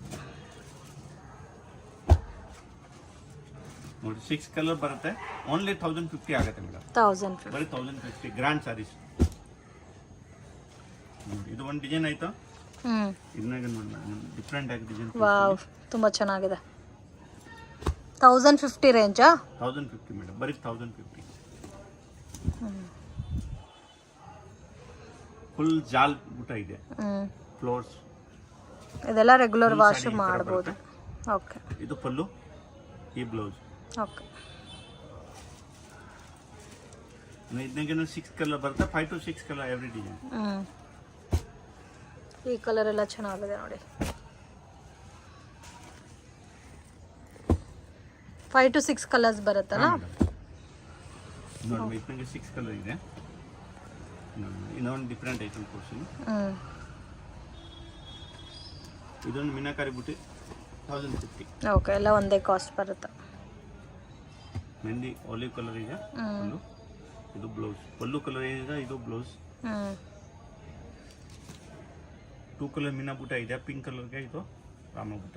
Speaker 2: ನೋಡಿ 6 ಕಲರ್ ಬರುತ್ತೆ. ಓನ್ಲಿ 1050 ಆಗುತ್ತೆ ಮೇಡಮ್.
Speaker 1: 1050
Speaker 2: ಬರೀ 1050 ಗ್ರ್ಯಾಂಡ್ ಸಾರೀಸ್. ಇದು ಒಂದು ಡಿಸೈನ್ ಆಯ್ತು.
Speaker 1: ಹ್ಮ್
Speaker 2: ಇದನ್ನಾಗ ನೋಡಿ ಡಿಫ್ರೆಂಟ್ ಆಗಿ ಡಿಸೈನ್.
Speaker 1: ವಾವ್, ತುಂಬ ಚೆನ್ನಾಗಿದೆ. 1050 ರೇಂಜಾ?
Speaker 2: 1050 ಮೇಡಮ್, ಬರೀ 1050. ಫುಲ್ ಜಾಲ್ ಬುಟ್ಟ ಇದೆ, ಫ್ಲೋರ್ಸ್.
Speaker 1: ಇದೆಲ್ಲ ರೆಗ್ಯುಲರ್ ವಾಶ್ ಮಾಡ್ಬೋದು. ಓಕೆ,
Speaker 2: ಇದು ಪಲ್ಲು, ಈ ಬ್ಲೌಸ್.
Speaker 1: ಓಕೆ,
Speaker 2: ಇದನ್ನಾಗ 6 ಕಲರ್ ಬರುತ್ತೆ, 5 to 6 ಕಲರ್ ಎವ್ರಿ ಡಿಸೈನ್.
Speaker 1: ಈ ಕಲರ್ ಎಲ್ಲ ಚೆನ್ನಾಗಿದೆ ನೋಡಿ. 5 to 6 ಕಲರ್ಸ್ ಬರುತ್ತಲ್ಲ.
Speaker 2: ನೋಡಿ ಇದನ್ನಾಗ 6 ಕಲರ್ ಇದೆ. ಇನ್ನೊಂದು ಡಿಫ್ರೆಂಟ್ ಐಟಮ್ ತೋರಿಸಿ. ಇದೊಂದು ಮೀನಾಕಾರಿ ಬುಟ್ಟಿ 1050.
Speaker 1: ಓಕೆ, ಎಲ್ಲ ಒಂದೇ ಕಾಸ್ಟ್ ಬರುತ್ತೆ.
Speaker 2: ಮೆಹಂದಿ ಆಲಿವ್ ಕಲರ್ ಇದೆ ಪಲ್ಲು, ಇದು ಬ್ಲೌಸ್. ಪಲ್ಲು ಕಲರ್ ಏನಿದೆ ಇದು ಬ್ಲೌಸ್. 2 ಕಲರ್ ಮೀನಾ ಬುಟ್ಟ ಇದೆ, ಪಿಂಕ್ ಕಲರ್ಗೆ ಇದು ರಾಮ ಬುಟ್ಟ.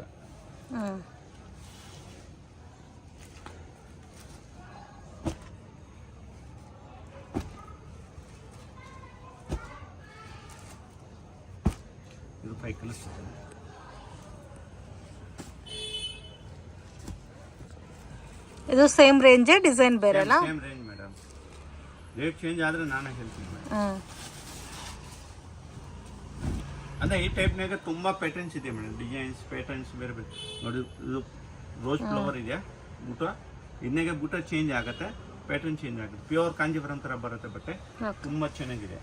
Speaker 2: ಇದು 5 ಕಲರ್ಸ್.
Speaker 1: ಇದು ಸೇಮ್ ರೇಂಜ್, ಡಿಸೈನ್ ಬೇರೆ ಅಲ್ಲ?
Speaker 2: Same range madam, rate change ಆದ್ರೆ ನಾನೇ ಹೇಳ್ತೀನಿ ಮೇಡಮ್. ಅಂದ್ರೆ ಈ ಟೈಪ್ನಾಗ ತುಂಬಾ ಪ್ಯಾಟರ್ನ್ಸ್ ಇದೆ ಮೇಡಮ್, ಡಿಸೈನ್ಸ್ ಪ್ಯಾಟರ್ನ್ಸ್ ಬೇರೆ ಬೇರೆ. ನೋಡಿ ಇದು ರೋಸ್ ಫ್ಲವರ್ ಇದೆ ಬುಟ್ಟ, ಇದನ್ನಾಗ ಬುಟ್ಟ ಚೇಂಜ್ ಆಗುತ್ತೆ, ಪ್ಯಾಟರ್ನ್ ಚೇಂಜ್ ಆಗುತ್ತೆ. ಪ್ಯೂರ್ ಕಾಂಜಿವರಂ ತರ ಬರುತ್ತೆ ಬಟ್ಟೆ, ತುಂಬಾ ಚೆನ್ನಾಗಿದೆ.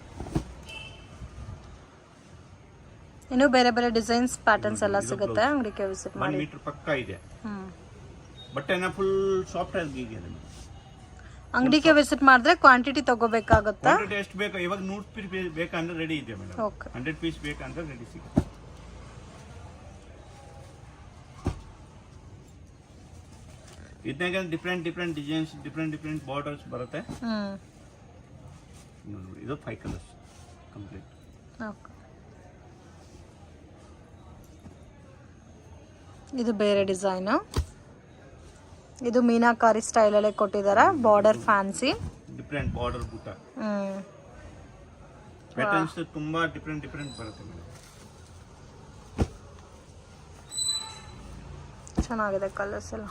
Speaker 1: ಇನ್ನು ಬೇರೆ ಬೇರೆ ಡಿಸೈನ್ಸ್ ಪ್ಯಾಟರ್ನ್ಸ್ ಎಲ್ಲ ಸಿಗುತ್ತೆ, ಅಂಗಡಿಗೆ ವಿಸಿಟ್
Speaker 2: 1
Speaker 1: ಮಾಡಿ.
Speaker 2: ಮೀಟರ್ ಪಕ್ಕ ಇದೆ ಬಟ್ಟೆನ, ಫುಲ್ ಸಾಫ್ಟ್ ಆಗಿ ಇದೆ.
Speaker 1: ಅಂಗಡಿಗೆ ವಿಸಿಟ್ ಮಾಡಿದ್ರೆ ಕ್ವಾಂಟಿಟಿ ತಗೋಬೇಕಾಗುತ್ತೆ.
Speaker 2: ಕ್ವಾಂಟಿಟಿ ಎಷ್ಟು ಬೇಕು, ಇವಾಗ 100 ಪೀಸ್ ಬೇಕಂದ್ರೆ ರೆಡಿ ಇದೆ ಮೇಡಮ್.
Speaker 1: ಓಕೆ,
Speaker 2: 100 ಪೀಸ್ ಬೇಕಂದ್ರೆ ರೆಡಿ ಸಿಗುತ್ತೆ. ಇದನ್ನಾಗ ಡಿಫ್ರೆಂಟ್ ಡಿಸೈನ್ಸ್, ಡಿಫ್ರೆಂಟ್ ಬಾರ್ಡರ್ಸ್ ಬರುತ್ತೆ. ಇದು 5 ಕಲರ್ಸ್ ಕಂಪ್ಲೀಟ್.
Speaker 1: ಓಕೆ, ಇದು ಬೇರೆ ಡಿಸೈನ್. ಇದು ಮೀನಾಕಾರಿ ಸ್ಟೈಲ್ ಅಲ್ಲೇ ಕೊಟ್ಟಿದ್ದಾರೆ, ಬಾರ್ಡರ್ ಫ್ಯಾನ್ಸಿ,
Speaker 2: ಡಿಫ್ರೆಂಟ್ ಬಾರ್ಡರ್ ಬುಟ್ಟ. ಪ್ಯಾಟರ್ನ್ಸ್ ತುಂಬಾ ಡಿಫ್ರೆಂಟ್ ಬರುತ್ತೆ ಮೇಡಮ್.
Speaker 1: ಚೆನ್ನಾಗಿದೆ ಕಲರ್ಸ್ ಎಲ್ಲ.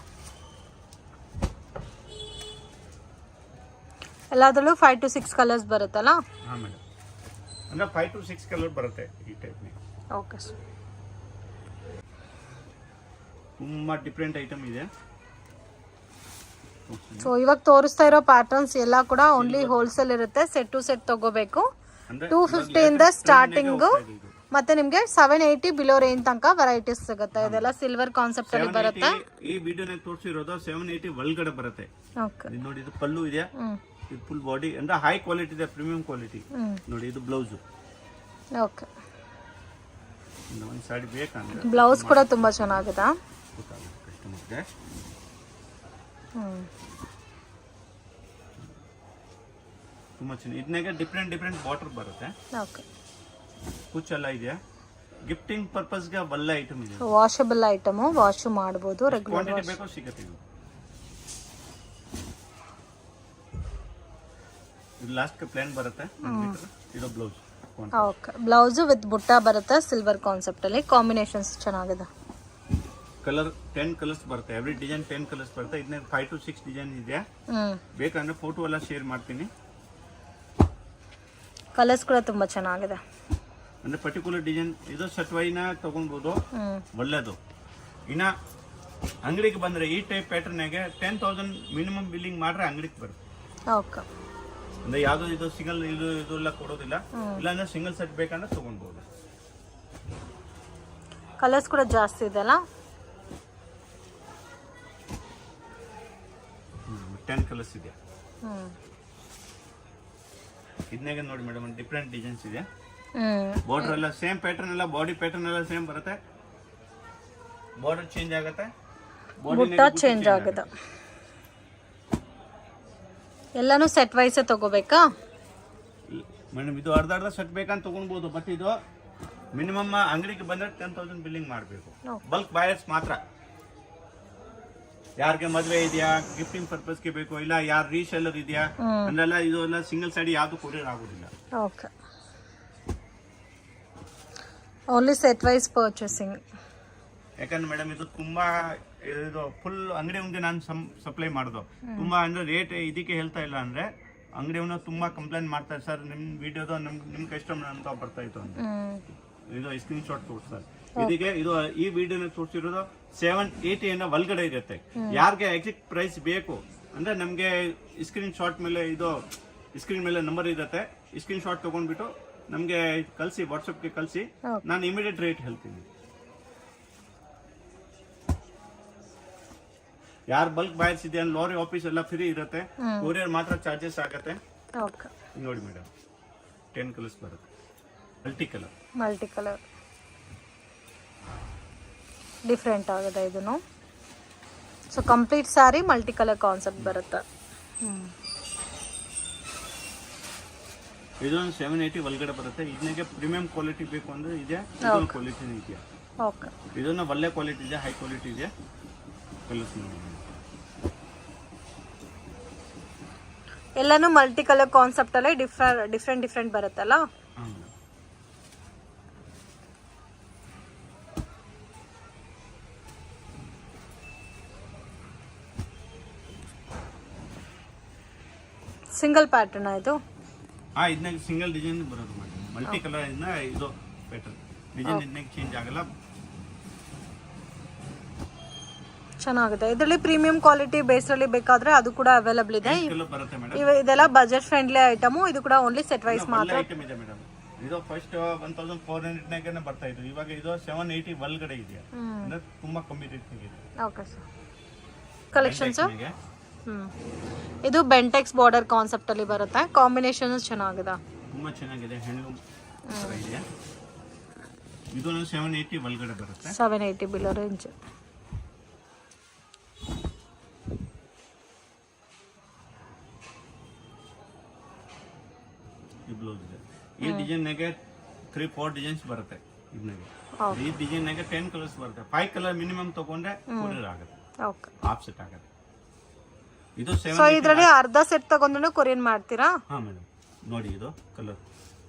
Speaker 1: ಎಲ್ಲದರಲ್ಲೂ 5 to 6 ಕಲರ್ಸ್ ಬರುತ್ತಲ್ಲ?
Speaker 2: ಹಾಂ ಮೇಡಮ್, ಅಂದ್ರೆ 5 to 6 ಕಲರ್ ಬರುತ್ತೆ ಈ ಟೈಪ್.
Speaker 1: ಓಕೆ,
Speaker 2: ತುಂಬಾ ಡಿಫ್ರೆಂಟ್ ಐಟಮ್ ಇದೆ.
Speaker 1: ಸೊ ಇವಾಗ ತೋರಿಸ್ತಾ ಇರೋ ಪ್ಯಾಟರ್ನ್ಸ್ ಎಲ್ಲ ಕೂಡ ಓನ್ಲಿ ಹೋಲ್ಸೇಲ್ ಇರುತ್ತೆ, ಸೆಟ್ ಟು ಸೆಟ್ ತಗೋಬೇಕು. 250 ಇಂದ ಸ್ಟಾರ್ಟಿಂಗು, ಮತ್ತೆ ನಿಮ್ಗೆ 780 ಬಿಲೋ ರೇಂಜ್ ತನಕ ವೆರೈಟೀಸ್ ಸಿಗುತ್ತೆ. ಇದೆಲ್ಲ ಸಿಲ್ವರ್ ಕಾನ್ಸೆಪ್ಟ್ ಅಲ್ಲಿ ಬರುತ್ತೆ.
Speaker 2: ಈ ವಿಡಿಯೋನಾಗ ತೋರಿಸಿರೋದು 780 ಒಳಗಡೆ ಬರುತ್ತೆ.
Speaker 1: ಓಕೆ,
Speaker 2: ನೋಡಿ ಇದು ಪಲ್ಲು ಇದೆ, ಇದು ಫುಲ್ ಬಾಡಿ ಅಂದ್ರೆ ಹೈ ಕ್ವಾಲಿಟಿ ಇದೆ, ಪ್ರೀಮಿಯಂ ಕ್ವಾಲಿಟಿ. ನೋಡಿ ಇದು ಬ್ಲೌಸ್.
Speaker 1: ಓಕೆ,
Speaker 2: ಒಂದು ಸಾಡಿ ಬೇಕಂದ್ರೆ
Speaker 1: ಬ್ಲೌಸ್ ಕೂಡ ತುಂಬಾ ಚೆನ್ನಾಗಿದೆ.
Speaker 2: ಕಸ್ಟಮರ್ಗೆ ತುಂಬಾ ಚೆನ್ನಾಗಿ. ಇದನ್ನಾಗ ಡಿಫ್ರೆಂಟ್ ಬಾರ್ಡರ್ ಬರುತ್ತೆ.
Speaker 1: ಓಕೆ,
Speaker 2: ಕುಚ್ಚೆಲ್ಲ ಇದೆ, ಗಿಫ್ಟಿಂಗ್ ಪರ್ಪಸ್ಗೆ ಒಳ್ಳೆ ಐಟಮ್ ಇದೆ.
Speaker 1: ವಾಷಬಲ್ ಐಟಮ್, ವಾಶ್ ಮಾಡಬಹುದು, ರೆಗ್ಯುಲರ್
Speaker 2: ಕ್ವಾಂಟಿಟಿ ಬೇಕೋ ಸಿಗುತ್ತೆ. ಇದು ಲಾಸ್ಟ್ ಪ್ಲಾನ್ ಬರುತ್ತೆ. ಇದು ಬ್ಲೌಸ್.
Speaker 1: ಓಕೆ, ಬ್ಲೌಸ್ ವಿತ್ ಬುಟ್ಟ ಬರುತ್ತೆ, ಸಿಲ್ವರ್ ಕಾನ್ಸೆಪ್ಟ್ ಅಲ್ಲಿ. ಕಾಂಬಿನೇಷನ್ಸ್ ಚೆನ್ನಾಗಿದೆ.
Speaker 2: ಕಲರ್ 10 ಕಲರ್ಸ್ ಬರುತ್ತೆ, ಎವ್ರಿ ಡಿಸೈನ್ 10 ಕಲರ್ಸ್ ಬರುತ್ತೆ. ಇದನ್ನ 5 to 6 ಡಿಸೈನ್ ಇದೆ. ಬೇಕಂದ್ರೆ ಫೋಟೋ ಎಲ್ಲ ಶೇರ್ ಮಾಡ್ತೀನಿ.
Speaker 1: ಕಲರ್ಸ್ ಕೂಡ ತುಂಬಾ ಚೆನ್ನಾಗಿದೆ.
Speaker 2: ಅಂದ್ರೆ ಪರ್ಟಿಕ್ಯುಲರ್ ಡಿಸೈನ್ ಇದು ಸಟ್ವೈನ ತಗೊಳ್ಬಹುದು, ಒಳ್ಳೇದು. ಇನ್ನ ಅಂಗಡಿಗೆ ಬಂದ್ರೆ ಈ ಟೈಪ್ ಪ್ಯಾಟರ್ನ್ಗೆ 10,000 ಮಿನಿಮಮ್ ಬಿಲ್ಲಿಂಗ್ ಮಾಡ್ರೆ ಅಂಗಡಿಗೆ ಬರುತ್ತೆ.
Speaker 1: ಓಕೆ,
Speaker 2: ಅಂದ್ರೆ ಯಾವ್ದು ಇದು ಸಿಂಗಲ್ ಇದೆಲ್ಲ ಕೊಡೋದಿಲ್ಲ. ಇಲ್ಲಾಂದ್ರೆ ಸಿಂಗಲ್ ಸೆಟ್ ಬೇಕಂದ್ರೆ ತಗೊಳ್ಬಹುದು.
Speaker 1: ಕಲರ್ಸ್ ಕೂಡ ಜಾಸ್ತಿ ಇದೆ ಅಲ್ಲ?
Speaker 2: 10 ಕಲರ್ಸ್ ಇದೆ. ಇದನ್ನಾಗ ನೋಡಿ ಮೇಡಮ್, ಡಿಫ್ರೆಂಟ್ ಡಿಸೈನ್ಸ್ ಇದೆ. ಬಾರ್ಡರ್ ಎಲ್ಲ ಸೇಮ್ ಪ್ಯಾಟರ್ನ್, ಎಲ್ಲ ಬಾಡಿ ಪ್ಯಾಟರ್ನ್ ಎಲ್ಲ ಸೇಮ್ ಬರುತ್ತೆ. ಬಾರ್ಡರ್ ಚೇಂಜ್ ಆಗುತ್ತೆ,
Speaker 1: ಬುಟ್ಟ ಚೇಂಜ್ ಆಗುತ್ತೆ. ಎಲ್ಲಾನು ಸೆಟ್ ವೈಸ್ ತಗೋಬೇಕಾ
Speaker 2: ಮೇಡಮ್? ಇದು ಅರ್ಧ ಸೆಟ್ ಬೇಕಂತ ತಗೊಳ್ಬಹುದು, ಬಟ್ ಇದು ಮಿನಿಮಮ್ ಅಂಗಡಿಗೆ ಬಂದ್ರೆ 10,000 ಬಿಲ್ಲಿಂಗ್ ಮಾಡಬೇಕು. ಬಲ್ಕ್ ಬಾಯರ್ಸ್ ಮಾತ್ರ. ಯಾರಿಗೆ ಮದುವೆ ಇದೆಯಾ, ಗಿಫ್ಟಿಂಗ್ ಪರ್ಪಸ್ಗೆ ಬೇಕು, ಇಲ್ಲ ಯಾರು ರೀಸೆಲ್ಲರ್ ಇದೆಯಾ ಅಂದೆಲ್ಲ ಇದು ಎಲ್ಲ ಸಿಂಗಲ್ ಸಾಡಿ ಯಾವುದು ಕೊರಿಯರ್ ಆಗೋದಿಲ್ಲ.
Speaker 1: Okay, only set wise purchasing.
Speaker 2: ಯಾಕಂದ್ರೆ ಮೇಡಮ್ ಇದು ತುಂಬಾ ಇದು ಫುಲ್ ಅಂಗಡಿ ಮುಂದೆ ನಾನು ಸಪ್ಲೈ ಮಾಡೋದು ತುಂಬಾ ಅಂದ್ರೆ ರೇಟ್ ಇದಕ್ಕೆ ಹೇಳ್ತಾ ಇಲ್ಲ ಅಂದ್ರೆ ಅಂಗಡಿಯವನ್ನ ತುಂಬಾ ಕಂಪ್ಲೇಂಟ್ ಮಾಡ್ತಾರೆ ಸರ್ ನಿಮ್ ವಿಡಿಯೋದು ನಿಮ್ ಕಸ್ಟಮರ್ ಅಂತ ಬರ್ತಾ ಇತ್ತು ಅಂತ ಇದು ಸ್ಕ್ರೀನ್ ಶಾಟ್ ತೋರಿಸ್ತಾರೆ. ಇದಕ್ಕೆ ಇದು ಈ ವಿಡಿಯೋನ ತೋರಿಸಿರೋದು 780 ಒಳಗಡೆ ಇರುತ್ತೆ. ಯಾರಿಗೆ ಎಕ್ಸಾಕ್ಟ್ ಪ್ರೈಸ್ ಬೇಕು ಅಂದ್ರೆ ನಮ್ಗೆ ಸ್ಕ್ರೀನ್ ಶಾಟ್ ಮೇಲೆ ಇದು ಸ್ಕ್ರೀನ್ ಮೇಲೆ ನಂಬರ್ ಇರುತ್ತೆ, ಸ್ಕ್ರೀನ್ ಶಾಟ್ ತಗೊಂಡ್ಬಿಟ್ಟು ನಮ್ಗೆ ಕಳಿಸಿ, ವಾಟ್ಸಪ್ಗೆ ಕಳಿಸಿ, ನಾನು ಇಮಿಡಿಯೇಟ್ ರೇಟ್ ಹೇಳ್ತೀನಿ. ಯಾರು ಬಲ್ಕ್ ಬಯರ್ಸ್ ಇದೆ ಲಾರಿ ಆಫೀಸ್ ಎಲ್ಲ ಫ್ರೀ ಇರುತ್ತೆ, ಕೊರಿಯರ್ ಮಾತ್ರ ಚಾರ್ಜಸ್ ಆಗತ್ತೆ. ನೋಡಿ ಮೇಡಮ್ 10 ಕಲರ್ಸ್ ಬರುತ್ತೆ, ಮಲ್ಟಿ ಕಲರ್
Speaker 1: ಡಿಫ್ರೆಂಟ್ ಆಗಿದೆ ಇದನ್ನು. ಸೊ ಕಂಪ್ಲೀಟ್ ಸಾರಿ ಮಲ್ಟಿ ಕಲರ್ ಕಾನ್ಸೆಪ್ಟ್ ಬರುತ್ತೆ.
Speaker 2: ಇದೊಂದು 780 ಒಳಗಡೆ ಬರುತ್ತೆ. ಇದಕ್ಕೆ ಪ್ರೀಮಿಯಂ ಕ್ವಾಲಿಟಿ ಬೇಕು ಅಂದ್ರೆ ಇದೆ, ಇದೊಂದು ಕ್ವಾಲಿಟಿ ಇದೆಯಾ, ಇದನ್ನ ಒಳ್ಳೆ ಕ್ವಾಲಿಟಿ ಇದೆ, ಹೈ ಕ್ವಾಲಿಟಿ ಇದೆ. ಕಲರ್ಸ್
Speaker 1: ಎಲ್ಲಾನು ಮಲ್ಟಿ ಕಲರ್ ಕಾನ್ಸೆಪ್ಟ್ ಅಲ್ಲೇ ಡಿಫ್ರೆಂಟ್ ಬರುತ್ತಲ್ಲ. ಸಿಂಗಲ್ ಪ್ಯಾಟರ್ನ್ ಇದು.
Speaker 2: ಇದನ್ನ ಸಿಂಗಲ್ ಡಿಸೈನ್ ಬರೋದು ಮೇಡಮ್. ಮಲ್ಟಿ ಕಲರ್ ಇಂದ ಇದು ಪ್ಯಾಟರ್ನ್ ಡಿಸೈನ್ ಇದನ್ನ ಚೇಂಜ್ ಆಗಲ್ಲ.
Speaker 1: ಚೆನ್ನಾಗಿದೆ. ಇದರಲ್ಲಿ ಪ್ರೀಮಿಯಂ ಕ್ವಾಲಿಟಿ ಬೇಸ್ ಅಲ್ಲಿ ಬೇಕಾದ್ರೆ ಅದು ಕೂಡ ಅವೈಲೇಬಲ್ ಇದೆ. ಇದೆಲ್ಲ ಬಜೆಟ್ ಫ್ರೆಂಡ್ಲಿ ಐಟಮ್. ಇದು ಕೂಡ ಓನ್ಲಿ ಸೆಟ್ ವೈಸ್ ಮಾತ್ರ
Speaker 2: ಐಟಮ್ ಇದೆ ಮೇಡಮ್. ಇದು ಫಸ್ಟ್ 1400 ನಾಗನೇ ಬರ್ತಾ ಇತ್ತು, ಇವಾಗ ಇದು 780 ಒಳಗಡೆ ಇದೆ, ಅಂದ್ರೆ ತುಂಬಾ ಕಮ್ಮಿ ರೇಟ್ ಇದೆ.
Speaker 1: Okay sir. ಕಲೆಕ್ಷನ್ಸ್ ಇದು ಬೆಂಟೆಕ್ಸ್ ಬಾರ್ಡರ್ ಕಾನ್ಸೆಪ್ಟ್ ಅಲ್ಲಿ ಬರುತ್ತೆ. ಕಾಂಬಿನೇಷನ್ ಚೆನ್ನಾಗಿದೆ,
Speaker 2: ತುಂಬಾ ಚೆನ್ನಾಗಿದೆ. ಹ್ಯಾಂಡ್ಲೂಮ್ ತರ ಇದೆ. ಇದು 780 ಒಳಗಡೆ ಬರುತ್ತೆ.
Speaker 1: 780 ಬಿಲೋ ರೇಂಜ್.
Speaker 2: ಈ ಡಿಸೈನ್ ನಾಗೆ 3-4 ಡಿಸೈನ್ಸ್ ಬರುತ್ತೆ. ಈ ಡಿಸೈನ್ ನಾಗೆ 10 ಕಲರ್ಸ್ ಬರುತ್ತೆ. 5 ಕಲರ್ ಮಿನಿಮಮ್ ತಗೊಂಡ್ರೆ ಕೊರಿಯರ್ ಆಗುತ್ತೆ, ಹಾಫ್ ಸೆಟ್ ಆಗುತ್ತೆ. ಇದು
Speaker 1: ಸೊ ಇದರಲ್ಲಿ ಅರ್ಧ ಸೆಟ್ ತಗೊಂಡ್ರು ಕೊರಿಯರ್ ಮಾಡ್ತೀರಾ?
Speaker 2: ಹಾ ಮೇಡಮ್. ನೋಡಿ ಇದು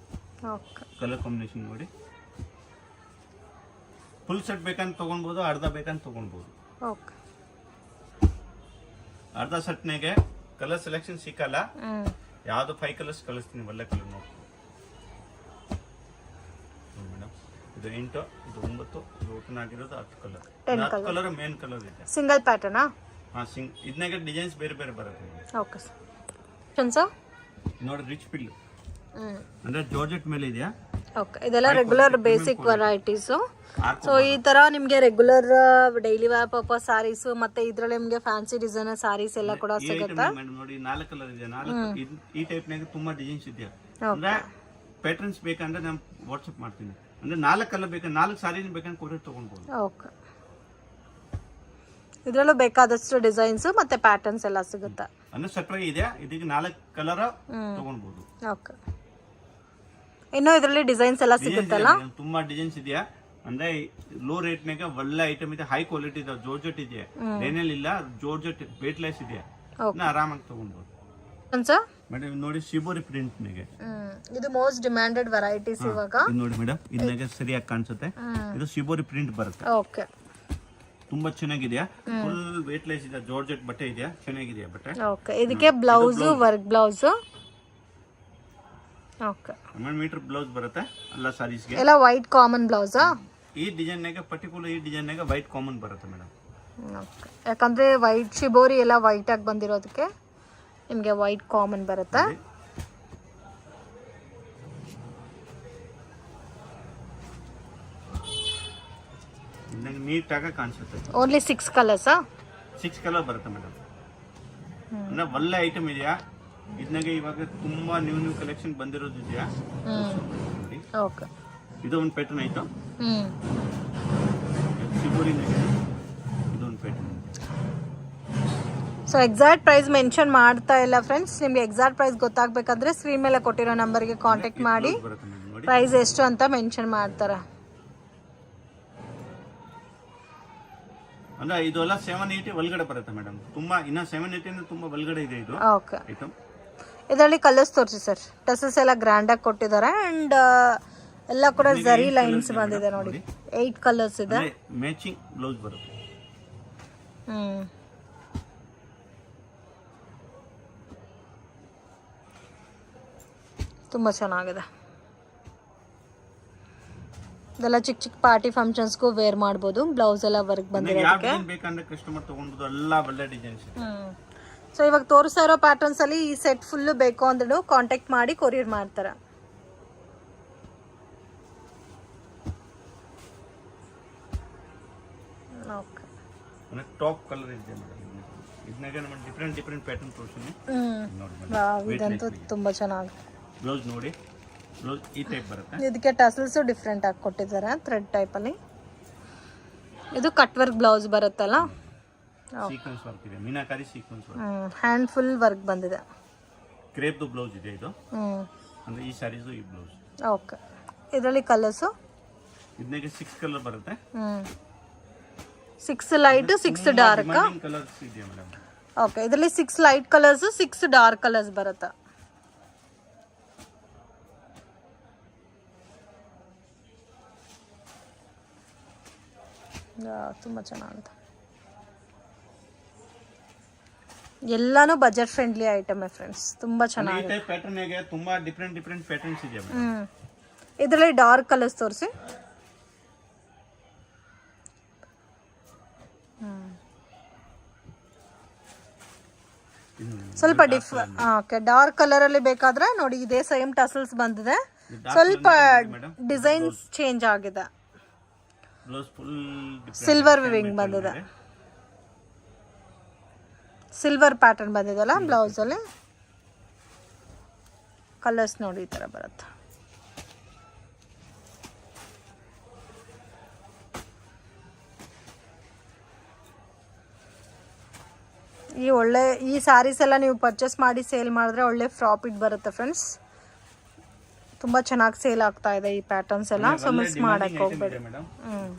Speaker 2: ಕಲರ್ ಕಾಂಬಿನೇಷನ್ ನೋಡಿ. ಫುಲ್ ಸೆಟ್ ಬೇಕಂತ ತಗೊಳ್ಬಹುದು, ಅರ್ಧ ಬೇಕಂತ ತಗೊಳ್ಬಹುದು. ಅರ್ಧ ಸೆಟ್ನಾಗೆ ಕಲರ್ ಸೆಲೆಕ್ಷನ್ ಸಿಕ್ಕಲ್ಲ. ಯಾವ್ದು 5 ಕಲರ್ಸ್ ಕಳಿಸ್ತೀನಿ, ಒಳ್ಳೆ ಕಲರ್ ನೋಡಿ ಮೇಡಮ್. ಇದು 8, ಇದು 9, ಇದು ಓಪನ್ ಆಗಿರೋದು 10 ಕಲರ್. 10 ಕಲರ್ ಮೇನ್ ಕಲರ್ ಇದೆ.
Speaker 1: Single pattern.
Speaker 2: ಇದನ್ನಾಗ ಡಿಸೈನ್ಸ್ ಬೇರೆ ಬೇರೆ ಬರುತ್ತೆ.
Speaker 1: Okay sir.
Speaker 2: ನೋಡಿ ರಿಚ್ ಪಿಲ್ ಅಂದ್ರೆ ಜಾರ್ಜೆಟ್ ಮೇಲೆ ಇದೆಯಾ.
Speaker 1: ಓಕೆ, ಇದೆಲ್ಲ ರೆಗ್ಯುಲರ್ ಬೇಸಿಕ್ ವೆರೈಟೀಸ್. ಸೊ ಈ ತರ ನಿಮ್ಗೆ regular daily wear purpose saris ಮತ್ತೆ ಇದ್ರಲ್ಲಿ ನಿಮ್ಗೆ ಫ್ಯಾನ್ಸಿ ಡಿಸೈನ್ ಸಾರೀಸ್ ಎಲ್ಲ ಕೂಡ ಸಿಗುತ್ತೆ.
Speaker 2: ನೋಡಿ 4 ಕಲರ್ ಇದೆ. 4 ಈ ಟೈಪ್ ನಾಗ ತುಂಬಾ ಡಿಸೈನ್ಸ್ ಇದೆ. ಅಂದ್ರೆ ಪ್ಯಾಟರ್ನ್ಸ್ ಬೇಕಂದ್ರೆ ನಾನು ವಾಟ್ಸ್ಆಪ್ ಮಾಡ್ತೀನಿ. ಅಂದ್ರೆ 4 ಕಲರ್ ಬೇಕು, 4 ಸಾರೀಸ್ ಬೇಕಂದ್ರೆ ಕೊರಿಯರ್ ತಗೊಳ್ಬಹುದು.
Speaker 1: ಓಕೆ, ಇದರಲ್ಲೂ ಬೇಕಾದಷ್ಟು ಡಿಸೈನ್ಸ್ ಮತ್ತೆ ಪ್ಯಾಟರ್ನ್ಸ್ ಎಲ್ಲ ಸಿಗುತ್ತೆ.
Speaker 2: ಅಂದ್ರೆ ಸಪ್ಲೈ ಇದೆ, ಇದಕ್ಕೆ 4 ಕಲರ್ ತಗೊಳ್ಬಹುದು.
Speaker 1: ಓಕೆ, ಇನ್ನು ಇದರಲ್ಲಿ ಡಿಸೈನ್ಸ್ ಎಲ್ಲ ಸಿಗುತ್ತಲ್ಲ.
Speaker 2: ತುಂಬಾ ಡಿಸೈನ್ಸ್ ಇದೆಯಾ. ಅಂದ್ರೆ ಲೋ ರೇಟ್ ನಾಗ ಒಳ್ಳೆ ಐಟಮ್ ಇದೆ, ಹೈ ಕ್ವಾಲಿಟಿ ಇದೆ. ಜಾರ್ಜೆಟ್ ಇದೆ, ಏನೇನಿಲ್ಲ ಇಲ್ಲ, ಜಾರ್ಜೆಟ್ ವೇಟ್ಲೆಸ್ ಇದೆ, ಆರಾಮಾಗಿ ತಗೊಳ್ಬಹುದು. ಮೇಡಮ್ ನೋಡಿ ಶಿಬೋರಿ ಪ್ರಿಂಟ್ ನಾಗೆ
Speaker 1: ಇದು ಮೋಸ್ಟ್ ಡಿಮ್ಯಾಂಡೆಡ್ ವೆರೈಟೀಸ್ ಇವಾಗ.
Speaker 2: ನೋಡಿ ಮೇಡಮ್, ಇದನ್ನಾಗ ಸರಿಯಾಗಿ ಕಾಣಿಸುತ್ತೆ. ಇದು ಶಿಬೋರಿ ಪ್ರಿಂಟ್ ಬರುತ್ತೆ.
Speaker 1: ಓಕೆ,
Speaker 2: ತುಂಬಾ ಚೆನ್ನಾಗಿದೆಯಾ. ಫುಲ್ ವೇಟ್ಲೆಸ್ ಇದೆ, ಜಾರ್ಜೆಟ್ ಬಟ್ಟೆ ಇದೆಯಾ, ಚೆನ್ನಾಗಿದೆಯಾ ಬಟ್ಟೆ.
Speaker 1: ಓಕೆ, ಇದಕ್ಕೆ blouse work blouse. Okay,
Speaker 2: 1 metre blouse ಬರುತ್ತೆ ಎಲ್ಲ ಸಾರೀಸ್ ಗೆ.
Speaker 1: ಎಲ್ಲ ವೈಟ್ ಕಾಮನ್ ಬ್ಲೌಸ್.
Speaker 2: ಈ ಡಿಸೈನ್ ನಾಗ ಪರ್ಟಿಕ್ಯುಲರ್ ಈ ಡಿಸೈನ್ ನಾಗ ವೈಟ್ ಕಾಮನ್ ಬರುತ್ತೆ ಮೇಡಮ್.
Speaker 1: ಓಕೆ, ಯಾಕಂದ್ರೆ ವೈಟ್ ಶಿಬೋರಿ ಎಲ್ಲ ವೈಟ್ ಆಗಿ ಬಂದಿರೋದಕ್ಕೆ ನಿಮಗೆ ವೈಟ್ ಕಾಮನ್ ಬರುತ್ತೆ.
Speaker 2: ನೀಟ್ ಆಗಿ ಕಾಣಿಸುತ್ತೆ.
Speaker 1: Only 6 colours.
Speaker 2: 6 ಕಲರ್ ಬರುತ್ತೆ ಮೇಡಮ್. ಅಂದ್ರೆ ಒಳ್ಳೆ ಐಟಮ್ ಇದೆಯಾ. ಇದನ್ನಾಗ ಇವಾಗ ತುಂಬಾ ನ್ಯೂ ಕಲೆಕ್ಷನ್ ಬಂದಿರೋದು ಇದೆಯಾ.
Speaker 1: ಓಕೆ,
Speaker 2: ಇದು ಒಂದು ಪ್ಯಾಟರ್ನ್ ಆಯ್ತು. ಇದೊಂದು pattern.
Speaker 1: So exact price mention ಮಾಡ್ತಾ ಇಲ್ಲ ಫ್ರೆಂಡ್ಸ್. ನಿಮ್ಗೆ ಎಕ್ಸಾಕ್ಟ್ ಪ್ರೈಸ್ ಗೊತ್ತಾಗಬೇಕಂದ್ರೆ ಸ್ಕ್ರೀನ್ ಮೇಲೆ ಕೊಟ್ಟಿರೋ ನಂಬರ್ಗೆ ಕಾಂಟ್ಯಾಕ್ಟ್ ಮಾಡಿ ಪ್ರೈಸ್ ಎಷ್ಟು ಅಂತ ಮೆನ್ಷನ್ ಮಾಡ್ತಾರೆ.
Speaker 2: ಅಂದ್ರೆ ಇದೆಲ್ಲ 780 ಒಳಗಡೆ ಬರುತ್ತೆ ಮೇಡಮ್. ತುಂಬಾ ಇನ್ನ 780 ತುಂಬಾ ಒಳಗಡೆ ಇದೆ ಇದು.
Speaker 1: ಓಕೆ, ಇದರಲ್ಲಿ ಕಲರ್ಸ್ ತೋರಿಸಿ ಸರ್. ಟಸಸ್ ಎಲ್ಲ ಗ್ರ್ಯಾಂಡ್ ಆಗಿ ಕೊಟ್ಟಿದ್ದಾರೆ ಅಂಡ್ ಎಲ್ಲ ಕೂಡ ಝರಿ ಲೈನ್ಸ್ ಬಂದಿದೆ ನೋಡಿ. 8 ಕಲರ್ಸ್ ಇದೆ.
Speaker 2: ಮ್ಯಾಚಿಂಗ್ ಬ್ಲೌಸ್ ಬರುತ್ತೆ.
Speaker 1: ತುಂಬ ಚೆನ್ನಾಗಿದೆ. ಇದೆಲ್ಲ ಚಿಕ್ಕ ಚಿಕ್ಕ ಪಾರ್ಟಿ ಫಂಕ್ಷನ್ಸ್ಗೂ ವೇರ್ ಮಾಡ್ಬೋದು. ಬ್ಲೌಸ್ ಎಲ್ಲ ವರ್ಕ್ ಬಂದಿದೆ.
Speaker 2: ಬೇಕಂದ್ರೆ ಕಸ್ಟಮರ್ ತಗೊಂಡ್ಬೋದು. ಎಲ್ಲ ಒಳ್ಳೆ ಡಿಸೈನ್ಸ್ ಇದೆ.
Speaker 1: ಸೊ ಇವಾಗ ತೋರಿಸ್ತಾ ಇರೋ ಪ್ಯಾಟರ್ನ್ಸ್ ಅಲ್ಲಿ ಈ ಸೆಟ್ ಫುಲ್ ಬೇಕು ಅಂದ್ರೂ ಕಾಂಟ್ಯಾಕ್ಟ್ ಮಾಡಿ ಕೊರಿಯರ್ ಮಾಡ್ತಾರೆ. ಓಕೆ,
Speaker 2: ಟಾಪ್ ಕಲರ್ ಇದೆ ಮೇಡಮ್. ಇದನ್ನಾಗ ನಮ್ಮ ಡಿಫರೆಂಟ್ ಪ್ಯಾಟರ್ನ್ ತೋರಿಸ್ತೀನಿ ನೋಡಿ.
Speaker 1: ವಾವ್, ಇದಂತೂ ತುಂಬಾ ಚೆನ್ನಾಗಿ.
Speaker 2: ಬ್ಲೌಸ್ ನೋಡಿ, ಬ್ಲೌಸ್ ಈ ಟೈಪ್ ಬರುತ್ತೆ.
Speaker 1: ಇದಕ್ಕೆ ಟಸಲ್ಸ್ ಡಿಫ್ರೆಂಟ್ ಆಗಿ ಕೊಟ್ಟಿದ್ದಾರೆ, ಥ್ರೆಡ್ ಟೈಪ್ ಅಲ್ಲಿ. ಇದು ಕಟ್ ವರ್ಕ್ ಬ್ಲೌಸ್ ಬರುತ್ತಲ್ಲ,
Speaker 2: ಸೀಕ್ವೆನ್ಸ್ ವರ್ಕ್ ಇದೆ, meenakari sequence work.
Speaker 1: Hand full work ಬಂದಿದೆ.
Speaker 2: ಕ್ರೇಪ್ ಬ್ಲೌಸ್ ಇದೆ ಇದು. ಅಂದ್ರೆ ಈ ಸ್ಯಾರೀಸ್ ಈ ಬ್ಲೌಸ್.
Speaker 1: ಓಕೆ, ಇದರಲ್ಲಿ ಕಲರ್ಸ್
Speaker 2: ಇದಕ್ಕೆ 6 ಕಲರ್ ಬರುತ್ತೆ.
Speaker 1: 6 ಲೈಟ್ 6 ಡಾರ್ಕ್.
Speaker 2: ಕಲರ್ಸ್ ಇದೆ ಮೇಡಮ್.
Speaker 1: ಓಕೆ, ಇದರಲ್ಲಿ 6 ಲೈಟ್ ಕಲರ್ಸ್ 6 ಡಾರ್ಕ್ ಕಲರ್ಸ್ ಬರುತ್ತೆ. ತುಂಬ ಚೆನ್ನಾಗಿದೆ. ಎಲ್ಲಾನು ಬಜೆಟ್ ಫ್ರೆಂಡ್ಲಿ ಐಟಮ್ ಫ್ರೆಂಡ್ಸ್, ತುಂಬಾ ಚೆನ್ನಾಗಿದೆ.
Speaker 2: ಈ ಟೈಪ್ ಪ್ಯಾಟರ್ನ್ ಗೆ ತುಂಬಾ ಡಿಫರೆಂಟ್ ಪ್ಯಾಟರ್ನ್ಸ್ ಇದೆ ಮೇಡಮ್.
Speaker 1: ಇದರಲ್ಲಿ ಡಾರ್ಕ್ ಕಲರ್ಸ್ ತೋರಿಸಿ. ಸ್ವಲ್ಪ ಓಕೆ, ಡಾರ್ಕ್ ಕಲರ್ ಅಲ್ಲಿ ಬೇಕಾದ್ರೆ ನೋಡಿ, ಇದೇ ಸೇಮ್ ಟಸಲ್ಸ್ ಬಂದಿದೆ, ಸ್ವಲ್ಪ ಡಿಸೈನ್ಸ್ ಚೇಂಜ್ ಆಗಿದೆ.
Speaker 2: ಬ್ಲೌಸ್ ಫುಲ್
Speaker 1: ಸಿಲ್ವರ್ ವಿವಿಂಗ್ ಬಂದಿದೆ, ಸಿಲ್ವರ್ ಪ್ಯಾಟರ್ನ್ ಬಂದಿದೆಲ್ಲ ಬ್ಲೌಸ್ ಅಲ್ಲಿ. ಕಲರ್ಸ್ ನೋಡಿ ಈ ತರ ಬರುತ್ತೆ. ಈ ಸ್ಯಾರೀಸ್ ಎಲ್ಲ ನೀವು ಪರ್ಚೇಸ್ ಮಾಡಿ ಸೇಲ್ ಮಾಡಿದ್ರೆ ಒಳ್ಳೆ ಪ್ರಾಫಿಟ್ ಬರುತ್ತೆ ಫ್ರೆಂಡ್ಸ್. ತುಂಬಾ ಚೆನ್ನಾಗಿ ಸೇಲ್ ಆಗ್ತಾ ಇದೆ ಈ ಪ್ಯಾಟರ್ನ್ಸ್ ಎಲ್ಲ, ಸೊ ಮಿಸ್ ಮಾಡಕ್ಕೆ ಹೋಗ್ಬೇಡಿ.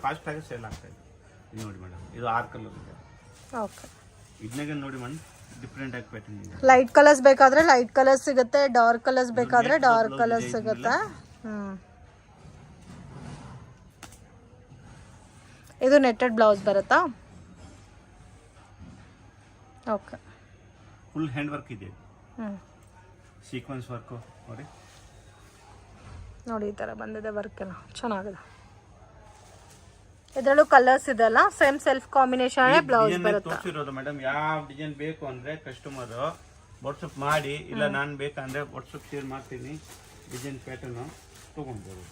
Speaker 2: ಫಾಸ್ಟ್ ಆಗಿ ಸೇಲ್ ಆಗ್ತಾ ಇದೆ. ಇದು ನೋಡಿ ಮೇಡಮ್, ಇದು 6 ಕಲರ್ ಇದೆ.
Speaker 1: ಓಕೆ,
Speaker 2: ಇದನ್ನಾಗ ನೋಡಿ ಮೇಡಮ್, ಡಿಫರೆಂಟ್ ಆಗಿ ಪ್ಯಾಟರ್ನ್ ಇದೆ.
Speaker 1: ಲೈಟ್ ಕಲರ್ಸ್ ಬೇಕಾದ್ರೆ ಲೈಟ್ ಕಲರ್ಸ್ ಸಿಗುತ್ತೆ, ಡಾರ್ಕ್ ಕಲರ್ಸ್ ಬೇಕಾದ್ರೆ ಡಾರ್ಕ್ ಕಲರ್ಸ್ ಸಿಗುತ್ತೆ. ಇದು ನೆಟ್ಟೆಡ್ ಬ್ಲೌಸ್ ಬರುತ್ತಾ? ಓಕೆ,
Speaker 2: ಫುಲ್ ಹ್ಯಾಂಡ್ ವರ್ಕ್ ಇದೆ, ಸೀಕ್ವೆನ್ಸ್ ವರ್ಕ್
Speaker 1: ನೋಡಿ ಈ ತರ ಬಂದಿದೆ ವರ್ಕ್ ಎಲ್ಲ ಚೆನ್ನಾಗಿದೆ. ಇದರಲ್ಲೂ ಕಲರ್ಸ್ ಇದೆಲ್ಲ ಸೇಮ್ ಸೆಲ್ಫ್ ಕಾಂಬಿನೇಷನ್ ಬ್ಲೌಸ್ ಬರುತ್ತೆ.
Speaker 2: ತೋರಿಸಿರೋದು ಮೇಡಮ್, ಯಾವ ಡಿಸೈನ್ ಬೇಕು ಅಂದ್ರೆ ಕಸ್ಟಮರ್ ವಾಟ್ಸಪ್ ಮಾಡಿ, ಇಲ್ಲ ನಾನು ಬೇಕಂದ್ರೆ ವಾಟ್ಸಪ್ ಶೇರ್ ಮಾಡ್ತೀನಿ, ಡಿಸೈನ್ ಪ್ಯಾಟರ್ನ್ ತಗೊಂಡ್ಬೋದು.